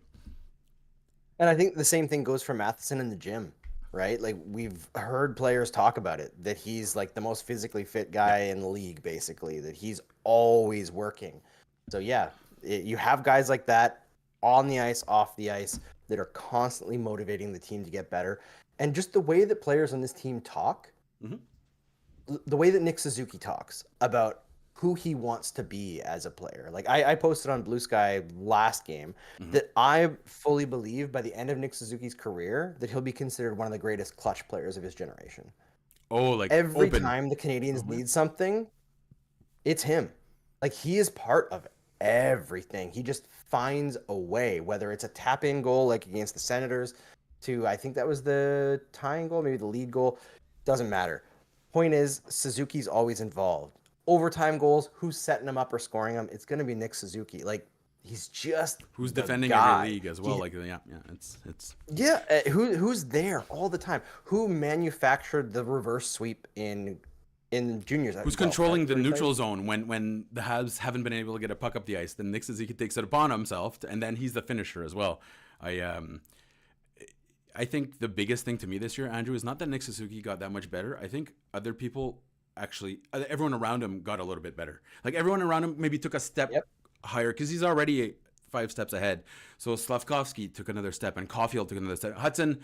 And I think the same thing goes for Matheson in the gym, right? We've heard players talk about it, that he's the most physically fit guy in the league, basically, that he's always working. So you have guys like that on the ice, off the ice, that are constantly motivating the team to get better. And just the way that players on this team talk, the way that Nick Suzuki talks about who he wants to be as a player. Like I posted on Blue Sky last game that I fully believe by the end of Nick Suzuki's career that he'll be considered one of the greatest clutch players of his generation. Oh, like Every open. time the Canadians need something, it's him. Like he is part of everything. He just finds a way, whether it's a tap-in goal like against the Senators to I think that was the tying goal, maybe the lead goal. Doesn't matter. Point is, Suzuki's always involved. Overtime goals, who's setting them up or scoring them? It's going to be Nick Suzuki. Like he's just Who's the defending guy. every league as well? Like yeah, it's Who's there all the time? Who manufactured the reverse sweep in juniors? who's controlling the neutral zone when the Habs haven't been able to get a puck up the ice. Then Nick Suzuki takes it upon himself, and then he's the finisher as well. I think the biggest thing to me this year, Andrew, is not that Nick Suzuki got that much better. I think other people actually, everyone around him got a little bit better. Like everyone around him maybe took a step higher because he's already 5 steps ahead. So Slavkovsky took another step and Caulfield took another step. Hudson,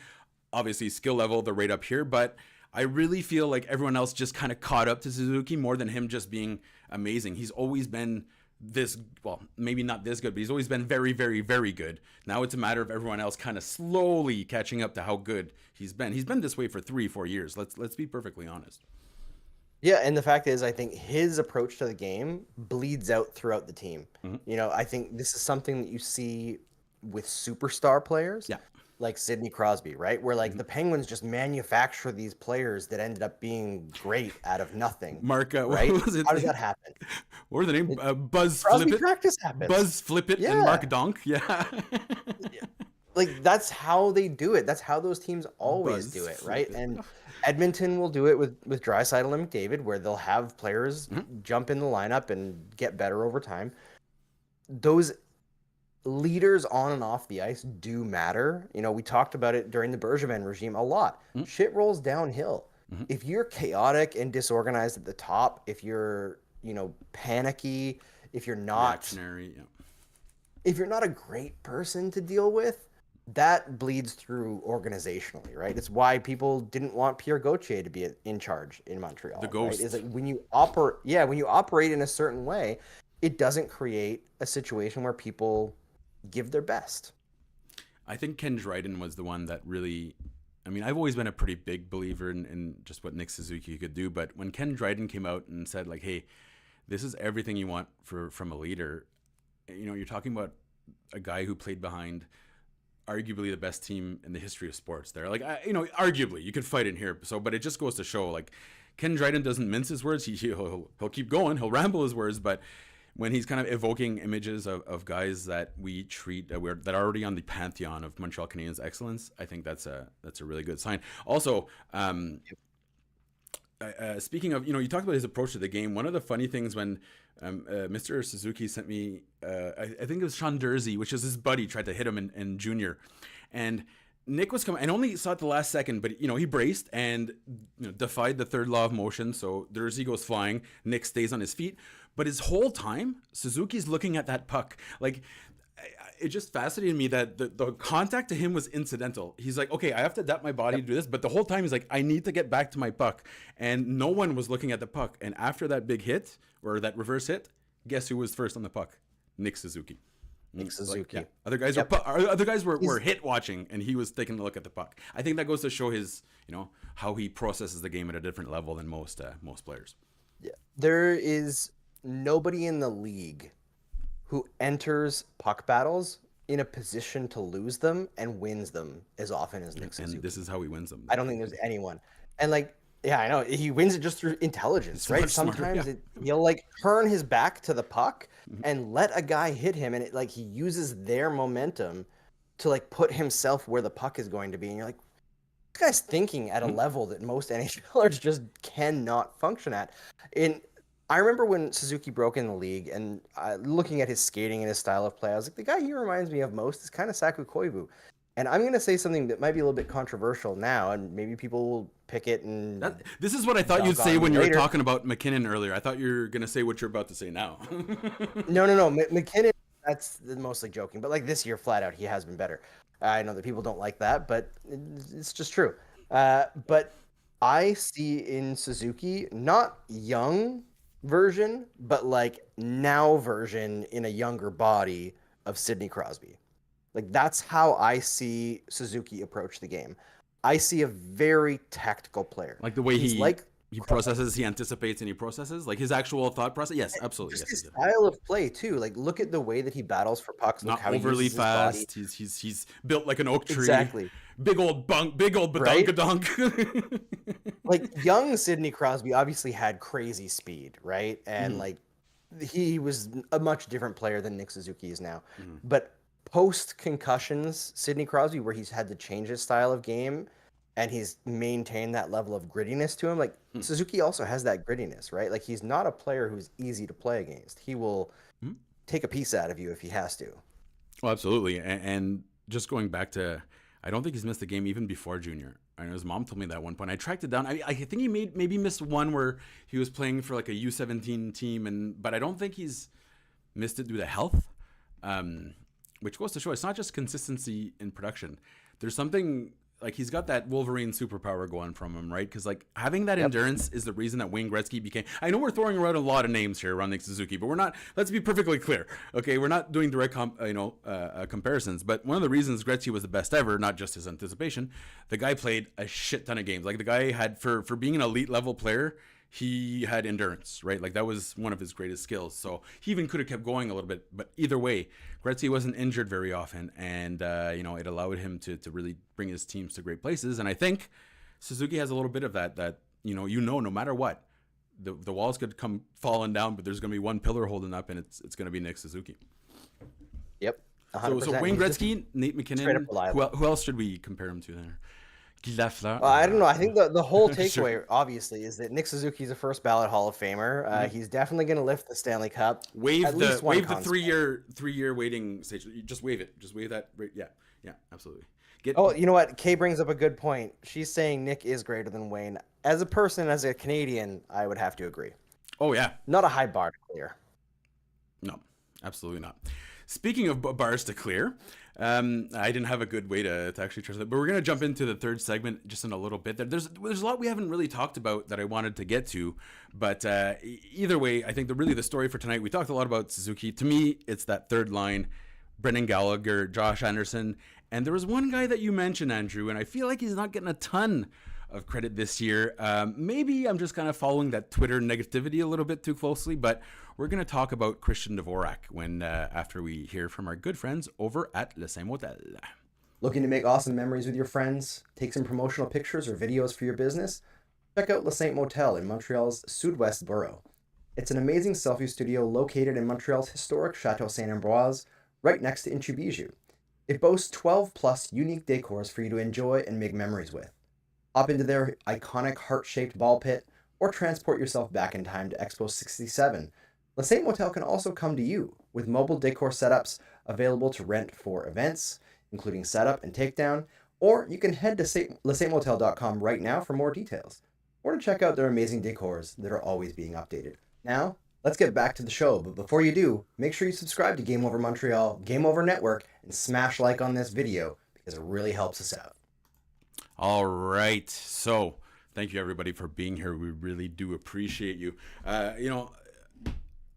obviously skill level, they're right up here, but I really feel like everyone else just kind of caught up to Suzuki more than him just being amazing. He's always been this, well, maybe not this good, but he's always been very, very, very good. Now it's a matter of everyone else kind of slowly catching up to how good he's been. He's been this way for 3-4 years. Let's be perfectly honest. Yeah, and the fact is, I think his approach to the game bleeds out throughout the team. You know, I think this is something that you see with superstar players, like Sidney Crosby, right? Where like the Penguins just manufacture these players that ended up being great out of nothing. Mark, right? what was it? How does that happen? What were the name? Buzz Crosby Flippit, practice happens. Buzz Flippit, and Mark Donk. Yeah. Like that's how they do it. That's how those teams always do it, right? And Edmonton will do it with Draisaitl and McDavid, where they'll have players jump in the lineup and get better over time. Those leaders on and off the ice do matter. You know, we talked about it during the Bergevin regime a lot. Shit rolls downhill. If you're chaotic and disorganized at the top, if you're, you know, panicky, if you're not reactionary, if you're not a great person to deal with, that bleeds through organizationally, right? It's why people didn't want Pierre Gauthier to be in charge in Montreal. The ghost. Right? Is that when you operate in a certain way, it doesn't create a situation where people give their best. I think Ken Dryden was the one that really, I mean, I've always been a pretty big believer in just what Nick Suzuki could do, but when Ken Dryden came out and said like, hey, this is everything you want from a leader, you know, you're talking about a guy who played behind arguably the best team in the history of sports there. Like, you know, arguably you could fight in here. So, but it just goes to show like Ken Dryden doesn't mince his words. He'll keep going. He'll ramble his words, but when he's kind of evoking images of guys that we treat that are already on the pantheon of Montreal Canadiens excellence, I think that's a really good sign. Also, speaking of, you know, you talked about his approach to the game. One of the funny things when Mr. Suzuki sent me, I think it was Sean Dursey, which is his buddy, tried to hit him in junior, and Nick was coming and only saw it the last second, but you know he braced and defied the third law of motion. So Dursey goes flying, Nick stays on his feet, but his whole time Suzuki's looking at that puck. Like, it just fascinated me that the contact to him was incidental. He's like, okay, I have to adapt my body to do this, but the whole time he's like, I need to get back to my puck, and no one was looking at the puck. And after that big hit or that reverse hit, guess who was first on the puck? Nick Suzuki. Nick Suzuki. Like, other guys were hit watching, and he was taking a look at the puck. I think that goes to show his, you know, how he processes the game at a different level than most players. Yeah, there is nobody in the league who enters puck battles in a position to lose them and wins them as often as Nick Suzuki. And this is how he wins them. I don't think there's anyone. And like, yeah, I know he wins it just through intelligence, right? Sometimes he'll like turn his back to the puck and let a guy hit him, and it like he uses their momentum to like put himself where the puck is going to be, and you're like, this guy's thinking at a level that most NHLers just cannot function at. And I remember when Suzuki broke in the league, and looking at his skating and his style of play, I was like, the guy he reminds me of most is kind of Saku Koivu. And I'm going to say something that might be a little bit controversial now, and maybe people will pick it. And this is what I thought you'd say when you were talking about McKinnon earlier. I thought you were going to say what you're about to say now. No. McKinnon, that's mostly joking. But like this year, flat out, he has been better. I know that people don't like that, but it's just true. But I see in Suzuki not young version, but like now version in a younger body of Sidney Crosby. Like that's how I see Suzuki approach the game. I see a very tactical player. Like the way He's like he processes, he anticipates, and he processes, like his actual thought process. Yes, absolutely. just Yes, his yes, yes. style of play too. Like look at the way that he battles for pucks. Look Not how he overly uses his body. fast. He's built like an oak tree. Exactly. Big old Right? badunkadunk. Like young Sidney Crosby obviously had crazy speed, right? And Mhm. like he was a much different player than Nick Suzuki is now. Mhm. But post concussions, Sidney Crosby, where he's had to change his style of game and he's maintained that level of grittiness to him, like Mhm. Suzuki also has that grittiness, right? Like he's not a player who's easy to play against. He will Mhm. take a piece out of you if he has to. Well, absolutely. And just going back to, I don't think he's missed a game even before junior. I know his mom told me that at one point. I tracked it down. I think he maybe missed one where he was playing for like a U17 team, but I don't think he's missed it due to health. Um, which goes to show it's not just consistency in production. There's something like he's got that Wolverine superpower going from him, right? Because like having that Yep. endurance is the reason that Wayne Gretzky became. I know we're throwing around a lot of names here around Nick Suzuki, but we're not. Let's be perfectly clear, okay? We're not doing direct comparisons. But one of the reasons Gretzky was the best ever, not just his anticipation, the guy played a shit ton of games. Like the guy had for being an elite level player, he had endurance, right? Like that was one of his greatest skills. So he even could have kept going a little bit. But either way, Gretzky wasn't injured very often, and it allowed him to really bring his teams to great places. And I think Suzuki has a little bit of that. That no matter what, the walls could come falling down, but there's going to be one pillar holding up, and it's going to be Nick Suzuki. Yep. So 100%. Wayne He's just Gretzky, Nate straight McKinnon. up reliable. Who else should we compare him to there? Guy Lafleur. Well, I don't know. I think the whole Sure. takeaway, obviously, is that Nick Suzuki's a first ballot Hall of Famer. He's definitely going to lift the Stanley Cup. Wave at least the one wave the Conn three-year waiting stage. You just wave it. Just wave that. Yeah, absolutely. Get Oh, you know what? Kay brings up a good point. She's saying Nick is greater than Wayne. As a person, as a Canadian, I would have to agree. Oh yeah, Not a high bar to clear. no, absolutely not. Speaking of bars to clear, I didn't have a good way to actually translate, but we're gonna jump into the third segment just in a little bit. There's a lot we haven't really talked about that I wanted to get to, but either way, I think the story for tonight, we talked a lot about Suzuki. To me, it's that third line, Brendan Gallagher, Josh Anderson, and there was one guy that you mentioned, Andrew, and I feel like he's not getting a ton of credit this year. Maybe I'm just kind of following that Twitter negativity a little bit too closely, but we're going to talk about Christian Dvorak after we hear from our good friends over at Le Saint Motel. Looking to make awesome memories with your friends? Take some promotional pictures or videos for your business? Check out Le Saint Motel in Montreal's Sud-West borough. It's an amazing selfie studio located in Montreal's historic Chateau Saint-Ambroise, right next to Inchu Bijou. It boasts 12 plus unique decors for you to enjoy and make memories with. Hop into their iconic heart-shaped ball pit or transport yourself back in time to Expo 67. Le Saint Motel can also come to you with mobile decor setups available to rent for events, including setup and takedown, or you can head to lesaintmotel.com right now for more details, or to check out their amazing decors that are always being updated. Now, let's get back to the show, but before you do, make sure you subscribe to Game Over Montreal, Game Over Network, and smash like on this video because it really helps us out. All right. So thank you everybody for being here. We really do appreciate you.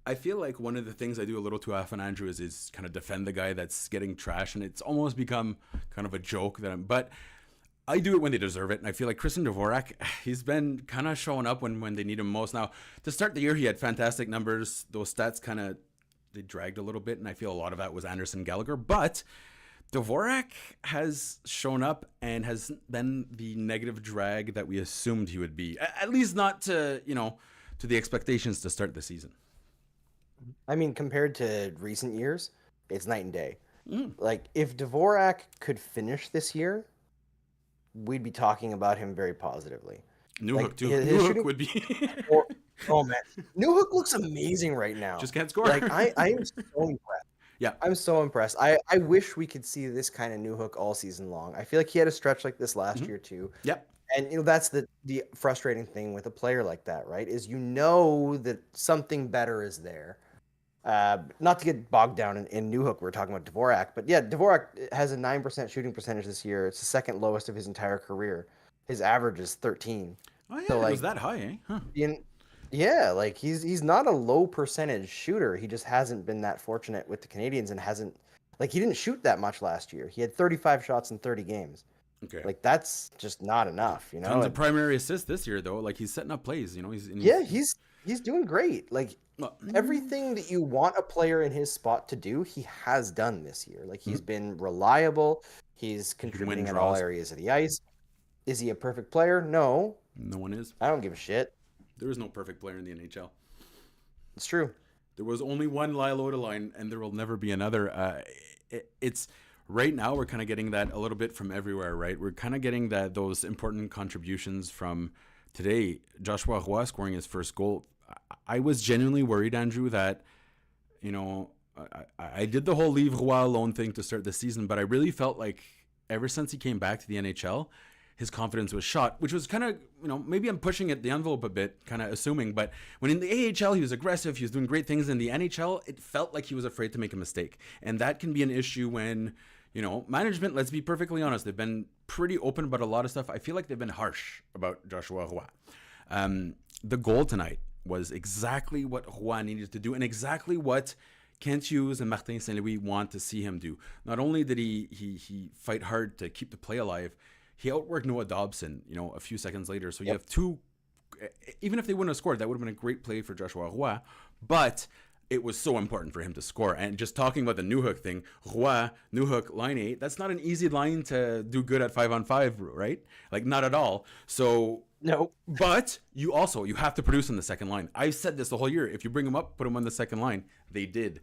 I feel like one of the things I do a little too often, Andrew, is kind of defend the guy that's getting trash, and it's almost become kind of a joke but I do it when they deserve it. And I feel like Christian Dvorak, he's been kind of showing up when they need him most. Now, to start the year, he had fantastic numbers. Those stats they dragged a little bit, and I feel a lot of that was Anderson Gallagher, but Dvorak has shown up and has been the negative drag that we assumed he would be, at least not to the expectations to start the season. I mean, compared to recent years, it's night and day. Mm. Like, if Dvorak could finish this year, we'd be talking about him very positively. Newhook, Like, too. his Newhook shooting- would be. Oh, man. Newhook looks amazing right now. Just can't score. Like, I am so impressed. Yeah. I'm so impressed. I wish we could see this kind of Newhook all season long. I feel like he had a stretch like this last year, too. Yep. And that's the frustrating thing with a player like that, right? Is that something better is there. Not to get bogged down in Newhook, we're talking about Dvorak, but yeah, Dvorak has a 9% shooting percentage this year. It's the second lowest of his entire career. His average is 13. Oh So yeah, it like, was that high, eh? Huh. yeah, like he's not a low percentage shooter. He just hasn't been that fortunate with the Canadiens and hasn't like he didn't shoot that much last year. He had 35 shots in 30 games. Okay. Like that's just not enough, you know? Tons of And primary assists this year though. Like he's setting up plays. yeah, he's doing great. Like Well, everything that you want a player in his spot to do, he has done this year. Like he's been reliable. He's can win contributing at all draws. areas of the ice. Is he a perfect player? No. No one is. I don't give a shit. There is no perfect player in the NHL. It's true. There was only one Lyle line, and there will never be another. It's right now we're kind of getting that a little bit from everywhere, right? We're kind of getting those important contributions from today. Joshua Roy scoring his first goal. I was genuinely worried, Andrew, that I did the whole leave Roy alone thing to start the season, but I really felt like ever since he came back to the NHL, his confidence was shot, which was kind of, maybe I'm pushing it the envelope a bit, kind of assuming, but when in the AHL, he was aggressive, he was doing great things. In the NHL, it felt like he was afraid to make a mistake. And that can be an issue when, management, let's be perfectly honest, they've been pretty open about a lot of stuff. I feel like they've been harsh about Joshua Roy. The goal tonight was exactly what Roy needed to do and exactly what Kent Hughes and Martin St. Louis want to see him do. Not only did he fight hard to keep the play alive, he outworked Noah Dobson, a few seconds later. So you have two, even if they wouldn't have scored, that would have been a great play for Joshua Roy. But it was so important for him to score. And just talking about the Newhook thing, Roy, Newhook, line 8, that's not an easy line to do good at 5-on-5, right? Like, not at all. So, no. But you have to produce on the second line. I've said this the whole year. If you bring him up, put him on the second line. They did.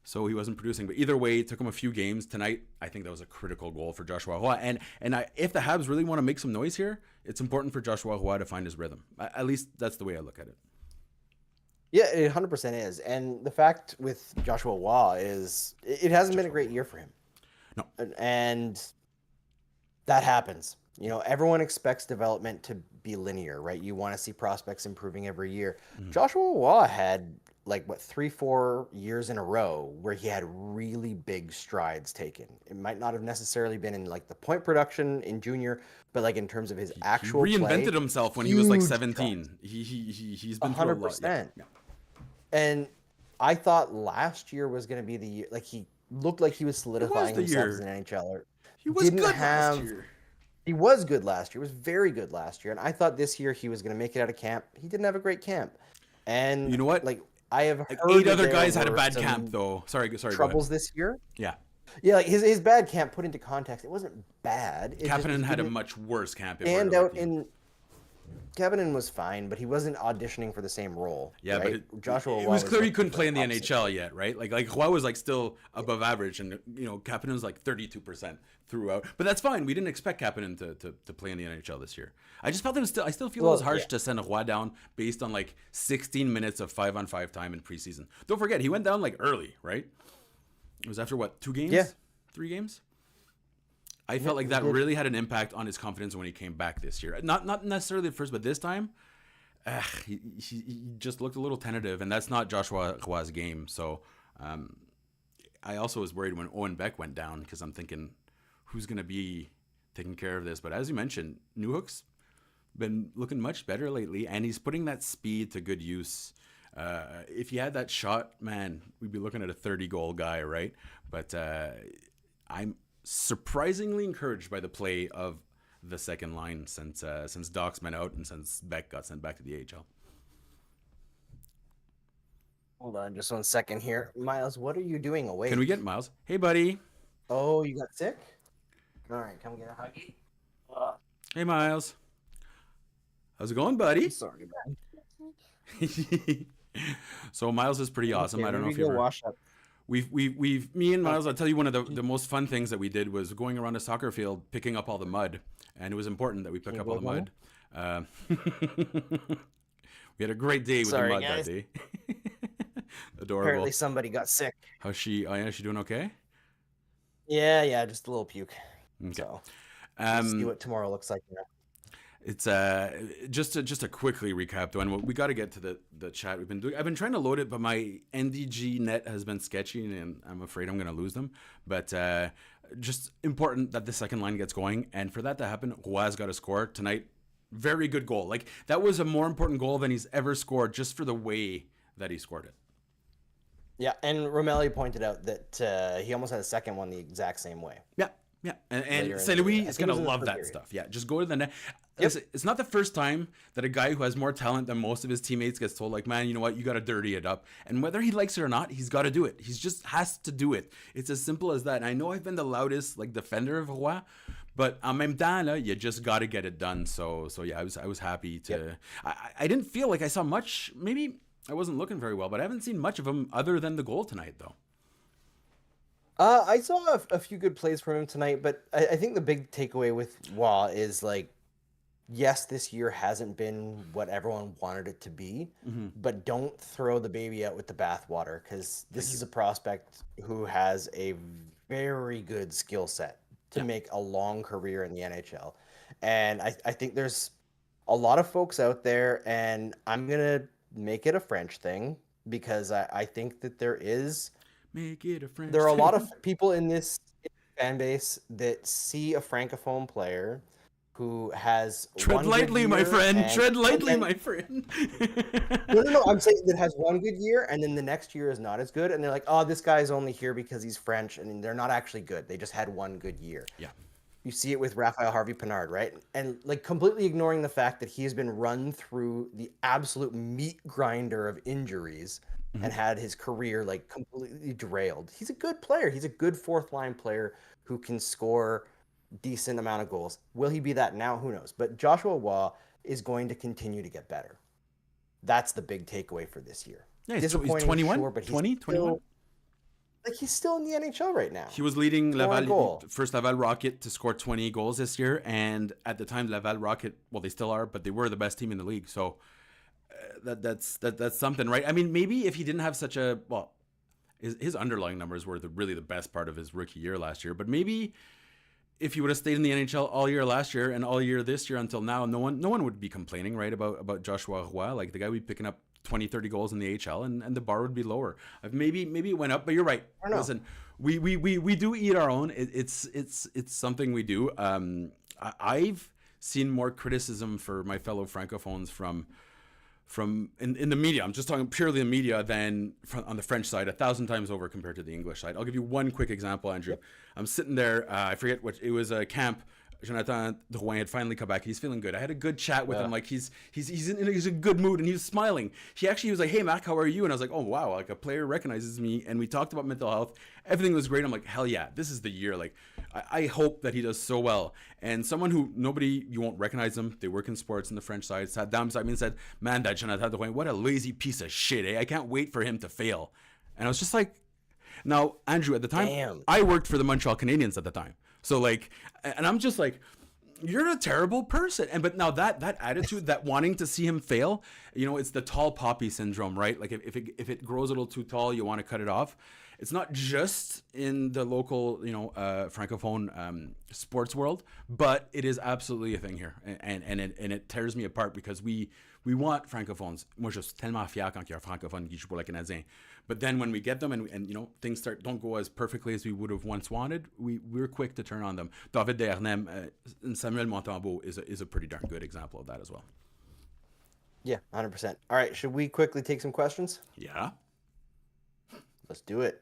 So he wasn't producing. But either way, it took him a few games. Tonight, I think that was a critical goal for Joshua Roy. And if the Habs really want to make some noise here, it's important for Joshua Roy to find his rhythm. At least that's the way I look at it. Yeah, it 100% is. And the fact with Joshua Roy is it hasn't been a great year for him. No. And that happens. Everyone expects development to be linear, right? You want to see prospects improving every year. Mm-hmm. Joshua Roy had 3-4 years in a row where he had really big strides taken. It might not have necessarily been in the point production in junior, but in terms of his actual he reinvented play, himself when he was 17. He's been 100%. Yeah. And I thought last year was going to be the year. He looked like he was solidifying himself as an NHLer. He was good last year. He was good last year. He was very good last year. And I thought this year he was going to make it out of camp. He didn't have a great camp. And you know what? I have heard 8 other guys had a bad camp though. Sorry. Troubles this year. Yeah. Yeah, his bad camp, put into context, it wasn't bad. Kapanen had a much worse camp. Kapanen was fine, but he wasn't auditioning for the same role. Yeah, right? but Joshua it was clear he couldn't play in the NHL yet, right? Like Roy was still above average, and Kapanen was 32% throughout. But that's fine. We didn't expect Kapanen to play in the NHL this year. I just felt I still feel it was harsh to send Roy down based on 16 minutes of 5-on-5 time in preseason. Don't forget, he went down early, right? It was after what, 2 games? Yeah. 3 games? I felt like that really had an impact on his confidence when he came back this year. Not necessarily at first, but this time, he just looked a little tentative, and that's not Joshua Roy's game. So I also was worried when Owen Beck went down because I'm thinking, who's going to be taking care of this? But as you mentioned, Newhook's been looking much better lately, and he's putting that speed to good use. If he had that shot, man, we'd be looking at a 30-goal guy, right? But I'm surprisingly encouraged by the play of the second line since Doc's been out and since Beck got sent back to the AHL. Hold on just 1 second here. Miles, what are you doing awake? Can we get Miles? Hey, buddy. Oh, you got sick? All right, come get a huggy. Hey, Miles. How's it going, buddy? I'm sorry, man. So Miles is pretty awesome. Okay, I don't know if you you ever... wash up. Me and Miles, I'll tell you, one of the most fun things that we did was going around a soccer field picking up all the mud, and it was important that we pick up all the mud. We had a great day with the mud that day. Adorable. Apparently somebody got sick. How's she? Oh yeah, she doing okay? Yeah, just a little puke. Okay. So, see what tomorrow looks like. It's just to quickly recap though, and we got to get to the chat we've been doing. I've been trying to load it, but my NDG net has been sketchy, and I'm afraid I'm going to lose them. But just important that the second line gets going, and for that to happen, Roy's got to score tonight. Very good goal. Like, that was a more important goal than he's ever scored, just for the way that he scored it. Yeah, and Romelli pointed out that he almost had a second one the exact same way. Yeah, yeah. And Later St. in the- Louis I is think going it to was in the love third that period. stuff. Yeah, just go to the net. Yep. It's not the first time that a guy who has more talent than most of his teammates gets told, like, man, you know what, you got to dirty it up. And whether he likes it or not, he's got to do it. He just has to do it. It's as simple as that. And I know I've been the loudest, like, defender of Roy, but en même temps, là, you just got to get it done. So yeah, I was happy to. Yep. I didn't feel like I saw much. Maybe I wasn't looking very well, but I haven't seen much of him other than the goal tonight, though. I saw a few good plays from him tonight, but I think the big takeaway with Wah is like, yes, this year hasn't been what everyone wanted it to be, but don't throw the baby out with the bathwater, because this is a prospect who has a very good skill set to make a long career in the NHL. And I think there's a lot of folks out there, and I'm going to make it a French thing, because I think that there are a lot of people in this fan base that see a francophone player who has Tread one good lightly, my year friend. and- Tread lightly, and- my friend. No. I'm saying that has one good year, and then the next year is not as good, and they're like, "Oh, this guy's only here because he's French," and they're not actually good. They just had one good year. Yeah. You see it with Raphael Harvey-Pinard, right? And like completely ignoring the fact that he has been run through the absolute meat grinder of injuries and had his career like completely derailed. He's a good player. He's a good fourth line player who can score decent amount of goals. Will he be that now? Who knows? But Joshua Waugh is going to continue to get better. That's the big takeaway for this year. Yeah, he's Disappointing, 21, sure, but he's 20, 21. still, like he's still in the NHL right now. He was leading Scoring Laval, goal. first Laval Rocket to score 20 goals this year. And at the time, Laval Rocket, well, they still are, but they were the best team in the league. So that's something, right? I mean, maybe if he didn't have such a, well, his underlying numbers were really the best part of his rookie year last year. But maybe if he would have stayed in the NHL all year last year and all year this year until now, no one would be complaining, right, about Joshua Roy. Like, the guy would be picking up 20, 30 goals in the AHL, and the bar would be lower. Maybe it went up, but you're right. I don't know. Listen, we do eat our own. It's something we do. I've seen more criticism for my fellow francophones from in the media. I'm just talking purely the media than on the French side 1,000 times over compared to the English side. I'll give you one quick example, Andrew. Yep. I'm sitting there. I forget what it was. A camp. Jonathan Drouin had finally come back. He's feeling good. I had a good chat with him. Like he's in a good mood, and he was smiling. He was like, "Hey, Mac, how are you?" And I was like, "Oh, wow!" Like, a player recognizes me, and we talked about mental health. Everything was great. I'm like, "Hell yeah, this is the year." Like, I hope that he does so well. And someone who you won't recognize them. They work in sports in the French side. Sat down beside me and said, "Man, that Jonathan Drouin, what a lazy piece of shit, eh? I can't wait for him to fail." And I was just like, now, Andrew, at the time, Damn. I worked for the Montreal Canadiens at the time. So, like, and I'm just like, you're a terrible person. But now that attitude, that wanting to see him fail, it's the tall poppy syndrome, right? Like, if it grows a little too tall, you want to cut it off. It's not just in the local, francophone sports world, but it is absolutely a thing here, and it tears me apart, because we want francophones. Moi, je suis tellement fier quand il y a un francophone qui joue pour le Canadien. But then when we get them and things don't go as perfectly as we would have once wanted, we're quick to turn on them. David Desharnais and Samuel Montembeault is a pretty darn good example of that as well. Yeah, 100%. All right, should we quickly take some questions? Yeah. Let's do it.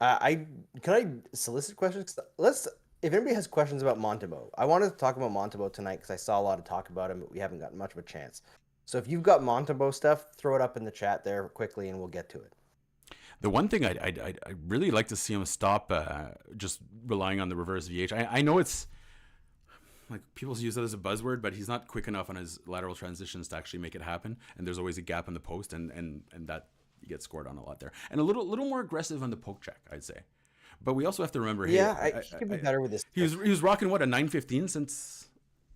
Can I solicit questions? If anybody has questions about Montembeault, I wanted to talk about Montembeault tonight because I saw a lot of talk about him, but we haven't gotten much of a chance. So if you've got Montembeault stuff, throw it up in the chat there quickly, and we'll get to it. The one thing I'd really like to see him stop just relying on the reverse VH. I know it's like people use that as a buzzword, but he's not quick enough on his lateral transitions to actually make it happen. And there's always a gap in the post, and that you get scored on a lot there. And a little more aggressive on the poke check, I'd say. But we also have to remember, Yeah, he could be better with this. He was rocking what, a 915 since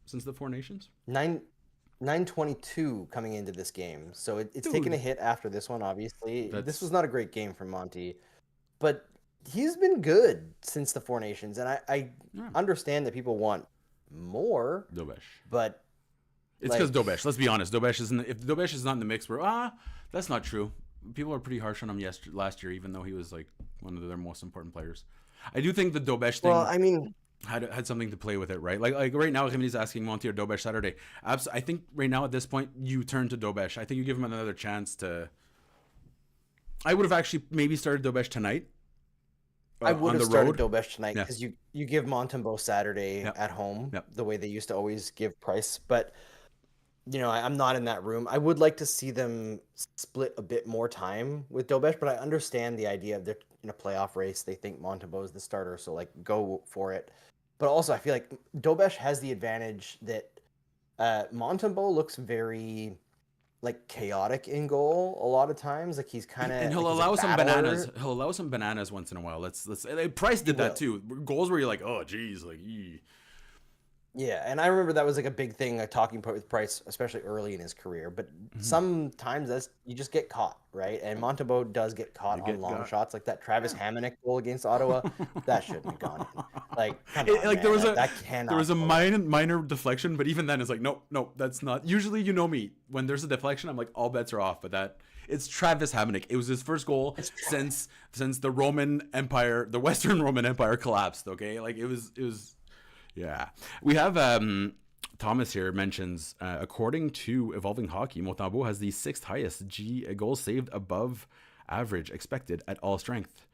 the Four Nations? 922 coming into this game. So it's Dude. taken a hit after this one, obviously. This was not a great game from Monty, but he's been good since the Four Nations. And I understand that people want more. Dobesh. But it's because Dobesh. Let's be honest. If Dobesh is not in the mix, that's not true. People are pretty harsh on him last year, even though he was like one of their most important players. I do think the Dobesh thing. Well, I mean, had something to play with it, right? Like right now, Remy's asking Monty or Dobesh Saturday. I think right now at this point, you turn to Dobesh. I think you give him another chance to. I would have actually maybe started Dobesh tonight. I would have started road. Dobesh tonight because you give Montembeault Saturday at home the way they used to always give Price. But, I'm not in that room. I would like to see them split a bit more time with Dobesh, but I understand the idea of they're in a playoff race. They think Montembeault is the starter, so, go for it. But also, I feel like Dobesh has the advantage that Montembeault looks very... chaotic in goal a lot of times. He's kind of and he'll allow some bananas. He'll allow some bananas once in a while. Let's Price did that too. Goals where you're like, oh geez, Yeah, and I remember that was a big thing, a talking point with Price, especially early in his career. But sometimes you just get caught, right? And Montembeault does get caught on long shots, like that Travis Hamonic goal against Ottawa. That shouldn't have gone in. There was a minor deflection, but even then it's like, nope, that's not. Usually, me, when there's a deflection, I'm like, all bets are off. But it's Travis Hamonic. It was his first goal since the Roman Empire, the Western Roman Empire collapsed. Okay, it was. Yeah. We have Thomas here mentions, according to Evolving Hockey, Montembeault has the 6th highest goals saved above average expected at all strength.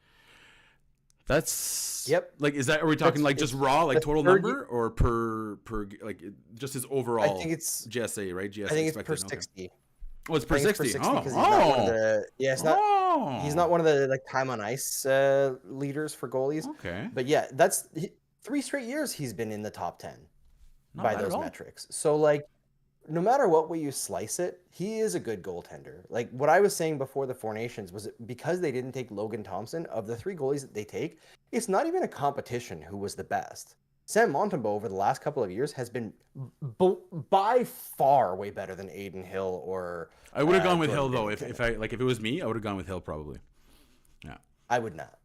That's are we talking just raw total number or per just his overall? I think it's GSA, right? GSA I think it's per 60. Oh, it's per 60. He's not one of the, he's not one of the time on ice leaders for goalies. Okay. But yeah, that's 3 straight years he's been in the top 10 by those metrics. So no matter what way you slice it, he is a good goaltender. What I was saying before the Four Nations was because they didn't take Logan Thompson, of the 3 goalies that they take, it's not even a competition who was the best. Sam Montembeault over the last couple of years has been by far way better than Aiden Hill or. I would have gone with Hill though. If it was me, I would have gone with Hill probably. Yeah. I would not.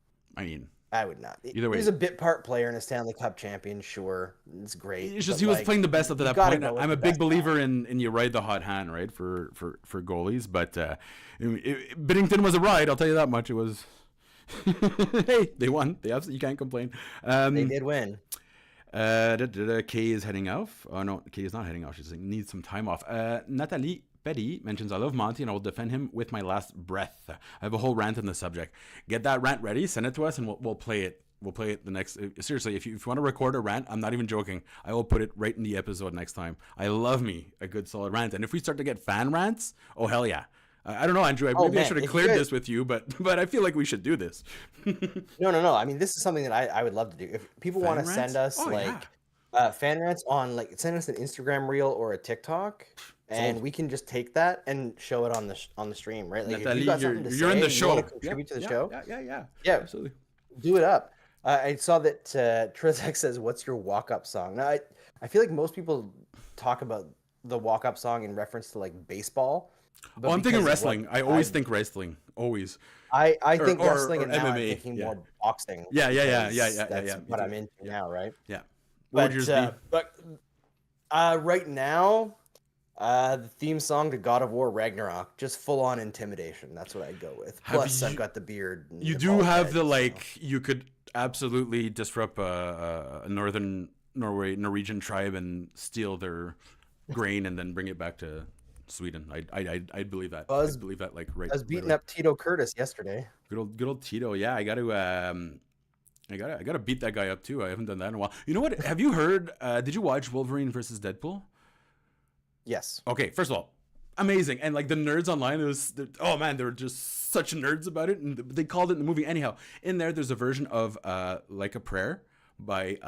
I would not. Either way, he's a bit part player and a Stanley Cup champion. Sure, it's great. It's just he was playing the best up to that point. I'm a big believer in you ride the hot hand, right, for goalies. But Binnington was a ride. I'll tell you that much. It was. Hey, they won. They absolutely, you can't complain. They did win. Kay is heading off. Oh no, Kay is not heading off. She's saying needs some time off. Natalie Petty mentions, I love Monty and I will defend him with my last breath. I have a whole rant on the subject. Get that rant ready, send it to us, and we'll play it. We'll play it the next. Seriously, if you want to record a rant, I'm not even joking. I will put it right in the episode next time. I love me a good solid rant, and if we start to get fan rants, oh hell yeah. I don't know, Andrew. I should have cleared this with you, but I feel like we should do this. No. I mean, this is something that I would love to do. If people want to send us fan rants on send us an Instagram reel or a TikTok. And we can just take that and show it on the stream, right? Natalie, if you got something to say, in the show. You want to contribute to the show? Yeah, absolutely. Do it up. I saw that Trizek says, "What's your walk-up song?" Now, I feel like most people talk about the walk-up song in reference to baseball. I'm thinking wrestling. I always think wrestling. Always. I think wrestling, and now MMA. I'm thinking more boxing. Yeah. That's what I'm into now, right? Yeah. What would yours be? But right now. The theme song to God of War Ragnarok, just full on intimidation. That's what I'd go with. Plus, I've got the beard. You do have the you could absolutely disrupt a northern Norwegian tribe and steal their grain and then bring it back to Sweden. I'd believe that. I'd believe that right. I was beating up Tito Curtis yesterday. Good old Tito. Yeah, I got to beat that guy up too. I haven't done that in a while. You know what? Have you heard? Did you watch Wolverine versus Deadpool? Yes. Okay, first of all, amazing. And the nerds online, they were just such nerds about it. And they called it in the movie. Anyhow, in there's a version of Like a Prayer by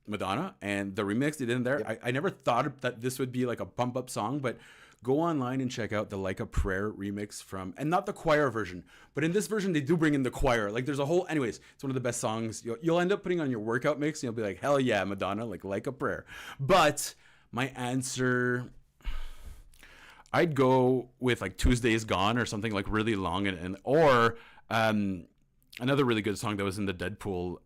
Madonna. And the remix they did in there, yep. I never thought that this would be a pump up song, but go online and check out the Like a Prayer remix and not the choir version, but in this version, they do bring in the choir. There's a whole, anyways, it's one of the best songs. You'll end up putting on your workout mix and you'll be like, hell yeah, Madonna, Like a Prayer. But my answer, I'd go with Tuesday's Gone or something really long or another really good song that was in the Deadpool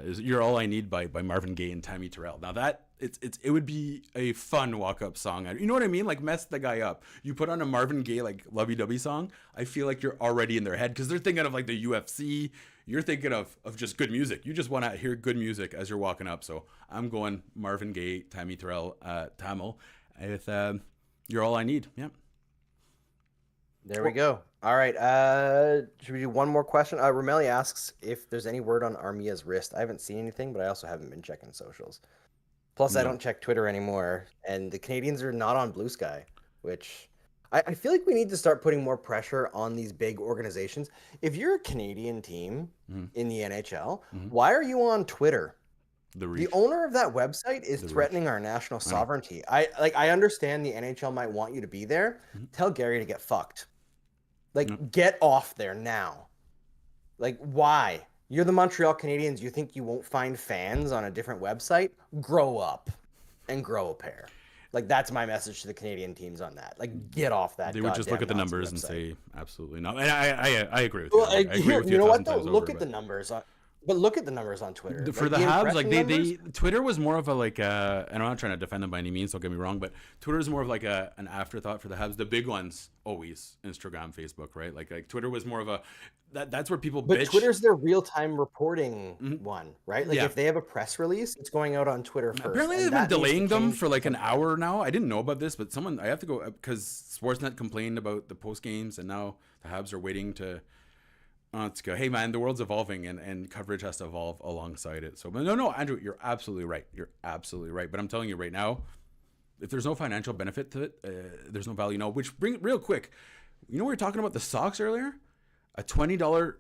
is You're All I Need by Marvin Gaye and Tammy Terrell. Now that it would be a fun walk-up song. You know what I mean? Like, mess the guy up. You put on a Marvin Gaye, like, lovey-dovey song, I feel like you're already in their head because they're thinking of, like, the UFC. You're thinking of just good music. You just want to hear good music as you're walking up. So I'm going Marvin Gaye, Tammy Terrell, Tamil. With You're All I Need. Yeah. There we go. All right. Should we do one more question? Romelli asks if there's any word on Armia's wrist. I haven't seen anything, but I also haven't been checking socials. Plus, I don't check Twitter anymore. And the Canadiens are not on Blue Sky, which I feel like we need to start putting more pressure on these big organizations. If you're a Canadian team in the NHL, why are you on Twitter? The owner of that website is threatening our national sovereignty. I understand the NHL might want you to be there. Tell Gary to get fucked. Like, get off there now. Like, why? You're the Montreal Canadiens. You think you won't find fans on a different website? Grow up and grow a pair. Like, that's my message to the Canadian teams on that. Like, get off that. They would just look at the numbers and say, absolutely not. And I agree with you. I agree with you. You know what, though? Look at the numbers. But look at the numbers on Twitter. For the Habs, like they Twitter was more of a and I'm not trying to defend them by any means, don't get me wrong, but Twitter is more of like an afterthought for the Habs. The big ones always Instagram, Facebook, right? Like Twitter was more of a that's where people bitch. But Twitter's their real-time reporting one, right? Like if they have a press release, it's going out on Twitter first. Apparently they've been delaying them for like an hour now. I didn't know about this, but I have to go because Sportsnet complained about the post games, and now the Habs are waiting to. Let's go. Hey, man, the world's evolving and coverage has to evolve alongside it. So, no, Andrew, you're absolutely right. You're absolutely right. But I'm telling you right now, if there's no financial benefit to it, there's no value. No, which real quick, we were talking about the socks earlier. A $20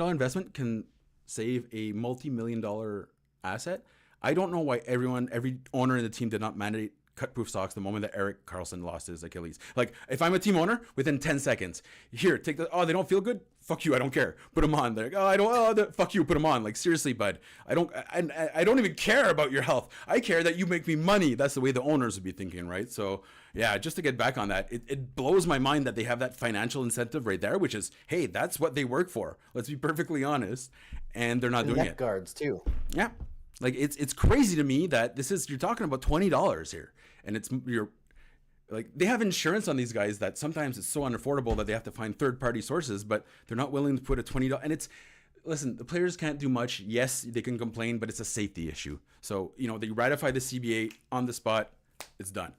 investment can save a multi-million-dollar asset. I don't know why every owner in the team did not mandate cut-proof socks the moment that Erik Karlsson lost his Achilles. Like, if I'm a team owner, within 10 seconds, here, take the, they don't feel good? Fuck you, I don't care. Put them on. They're like, fuck you, put them on. Like, seriously, bud. I don't even care about your health. I care that you make me money. That's the way the owners would be thinking, right? So, yeah, just to get back on that, it blows my mind that they have that financial incentive right there, which is, hey, that's what they work for. Let's be perfectly honest. And they're not doing it. Neck guards, too. Yeah. Like, it's crazy to me that you're talking about $20 here, and they have insurance on these guys that sometimes it's so unaffordable that they have to find third-party sources, but they're not willing to put a $20, and listen, the players can't do much. Yes, they can complain, but it's a safety issue. So, they ratify the CBA on the spot, it's done.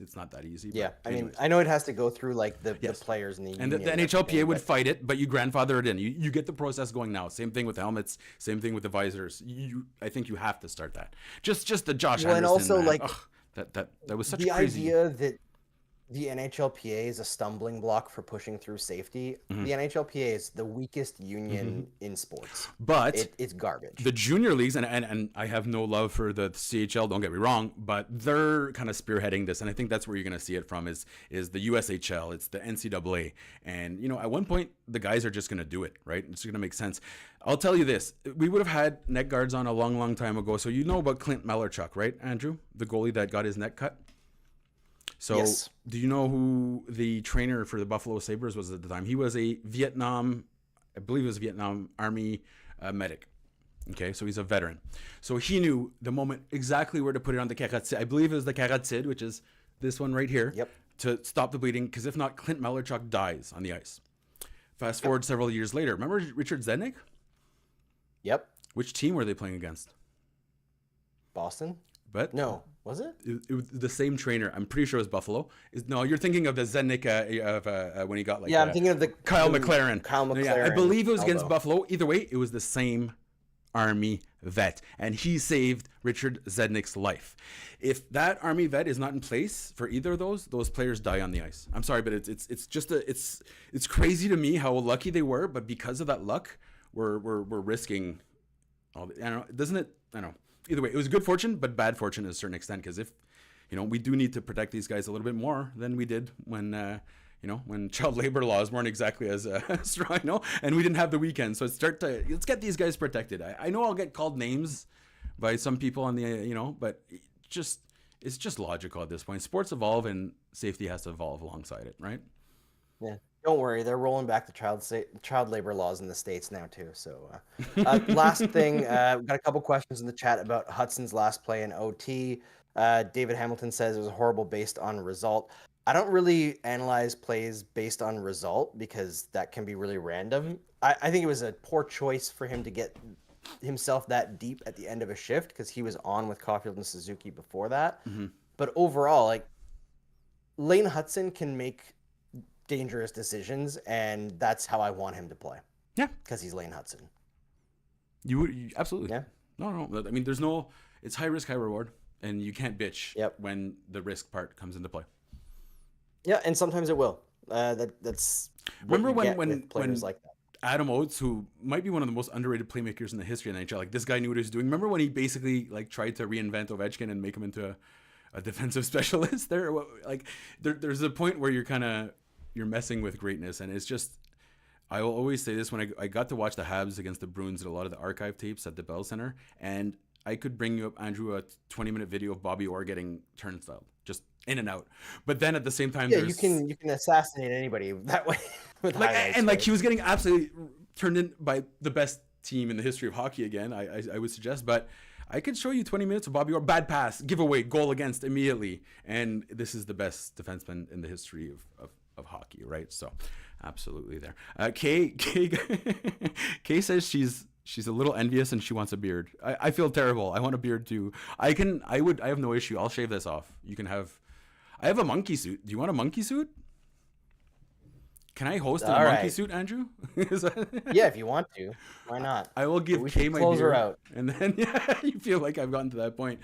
It's not that easy. Yeah, I mean, I know it has to go through like the players in the union. And the NHLPA would fight it, but you grandfather it in. You get the process going now. Same thing with helmets. Same thing with the visors. I think you have to start that. Just the Josh Anderson. And also that was such the crazy idea that the NHLPA is a stumbling block for pushing through safety. The NHLPA is the weakest union in sports. But it's garbage. The junior leagues, and I have no love for the CHL, don't get me wrong, but they're kind of spearheading this, and I think that's where you're going to see it from is the USHL, it's the NCAA. And, at one point, the guys are just going to do it, right? It's going to make sense. I'll tell you this. We would have had neck guards on a long, long time ago. So you know about Clint Malarchuk, right, Andrew? The goalie that got his neck cut? So yes. Do you know who the trainer for the Buffalo Sabres was at the time? He was a Vietnam Army medic. Okay, so he's a veteran. So he knew the moment exactly where to put it on the carotid. I believe it was the carotid, which is this one right here, to stop the bleeding, because if not, Clint Malarchuk dies on the ice. Fast forward several years later. Remember Richard Zednik? Yep. Which team were they playing against? Boston? But no, was it? It was the same trainer. I'm pretty sure it was Buffalo. No, you're thinking of the Zednik when he got like. Yeah, I'm thinking of the Kyle McLaren. Kyle McLaren. Yeah, I believe it was against Buffalo. Either way, it was the same Army vet, and he saved Richard Zednik's life. If that Army vet is not in place for either of those players die on the ice. I'm sorry, but it's crazy to me how lucky they were, but because of that luck, we're risking all. I don't know, doesn't it? I don't know. Either way, it was good fortune, but bad fortune to a certain extent, because if, we do need to protect these guys a little bit more than we did when child labor laws weren't exactly as strong, and we didn't have the weekend. So let's get these guys protected. I know I'll get called names by some people on the, but it's just logical at this point. Sports evolve and safety has to evolve alongside it, right? Yeah. Don't worry, they're rolling back the child labor laws in the States now too. So, last thing, we've got a couple questions in the chat about Hudson's last play in OT. David Hamilton says it was horrible based on result. I don't really analyze plays based on result because that can be really random. I think it was a poor choice for him to get himself that deep at the end of a shift because he was on with Caulfield and Suzuki before that. Mm-hmm. But overall, like Lane Hudson can make dangerous decisions, and that's how I want him to play. Yeah, because he's Lane Hudson. You absolutely. Yeah. No. I mean, it's high risk, high reward, and you can't bitch when the risk part comes into play. Yeah, and sometimes it will. That's remember when players like that. Adam Oates, who might be one of the most underrated playmakers in the history of the NHL, like this guy knew what he was doing. Remember when he basically like tried to reinvent Ovechkin and make him into a defensive specialist? There's a point where you're messing with greatness, and it's just. I will always say this when I got to watch the Habs against the Bruins at a lot of the archive tapes at the Bell Center, and I could bring you up, Andrew, a 20-minute video of Bobby Orr getting turnstile, just in and out. But then at the same time, you can assassinate anybody that way. With he was getting absolutely turned in by the best team in the history of hockey again, I would suggest. But I could show you 20 minutes of Bobby Orr, bad pass, giveaway, goal against immediately. And this is the best defenseman in the history of hockey, right? So absolutely there. Kay says she's a little envious and she wants a beard. I feel terrible. I want a beard too. I have no issue. I'll shave this off. You can have. I have a monkey suit. Do you want a monkey suit? Can I host in a monkey suit, Andrew? Yeah, if you want to. Why not? I will give Kay my beard. Out. And then you feel like I've gotten to that point.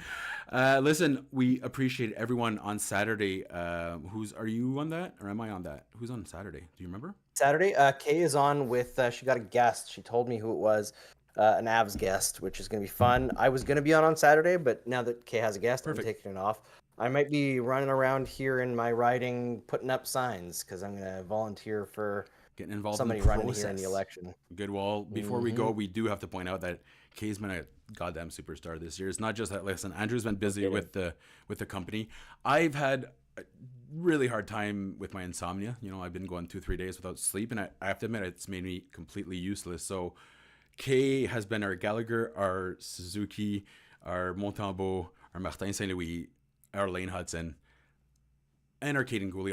Listen, we appreciate everyone on Saturday. Are you on that or am I on that? Who's on Saturday? Do you remember? Saturday, Kay is on with, she got a guest. She told me who it was, an Avs guest, which is going to be fun. I was going to be on Saturday, but now that Kay has a guest, I'm taking it off. I might be running around here in my riding, putting up signs because I'm going to volunteer for getting involved somebody in the running here in the election. Good. Well, before we go, we do have to point out that Kay's been a goddamn superstar this year. It's not just that. Listen, Andrew's been busy with the company. I've had a really hard time with my insomnia. I've been going 2-3 days without sleep, and I have to admit it's made me completely useless. So Kay has been our Gallagher, our Suzuki, our Montembeault, our Martin St. Louis, our Lane Hudson, and our Caden Gooley.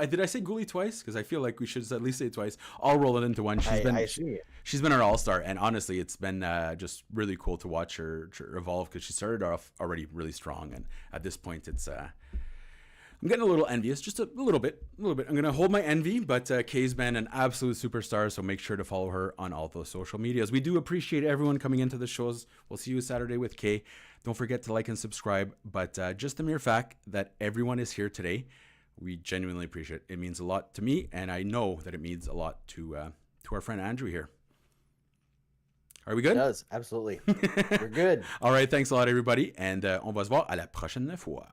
Did I say Gooley twice? Because I feel like we should at least say it twice. I'll roll it into one. She's been our all-star, and honestly, it's been just really cool to watch her evolve because she started off already really strong, and at this point, it's I'm getting a little envious, just a little bit. I'm going to hold my envy, but Kay's been an absolute superstar, so make sure to follow her on all those social medias. We do appreciate everyone coming into the shows. We'll see you Saturday with Kay. Don't forget to like and subscribe, but just the mere fact that everyone is here today, we genuinely appreciate it. It means a lot to me, and I know that it means a lot to our friend Andrew here. Are we good? It does, absolutely. We're good. All right, thanks a lot, everybody, and on va se voir à la prochaine fois.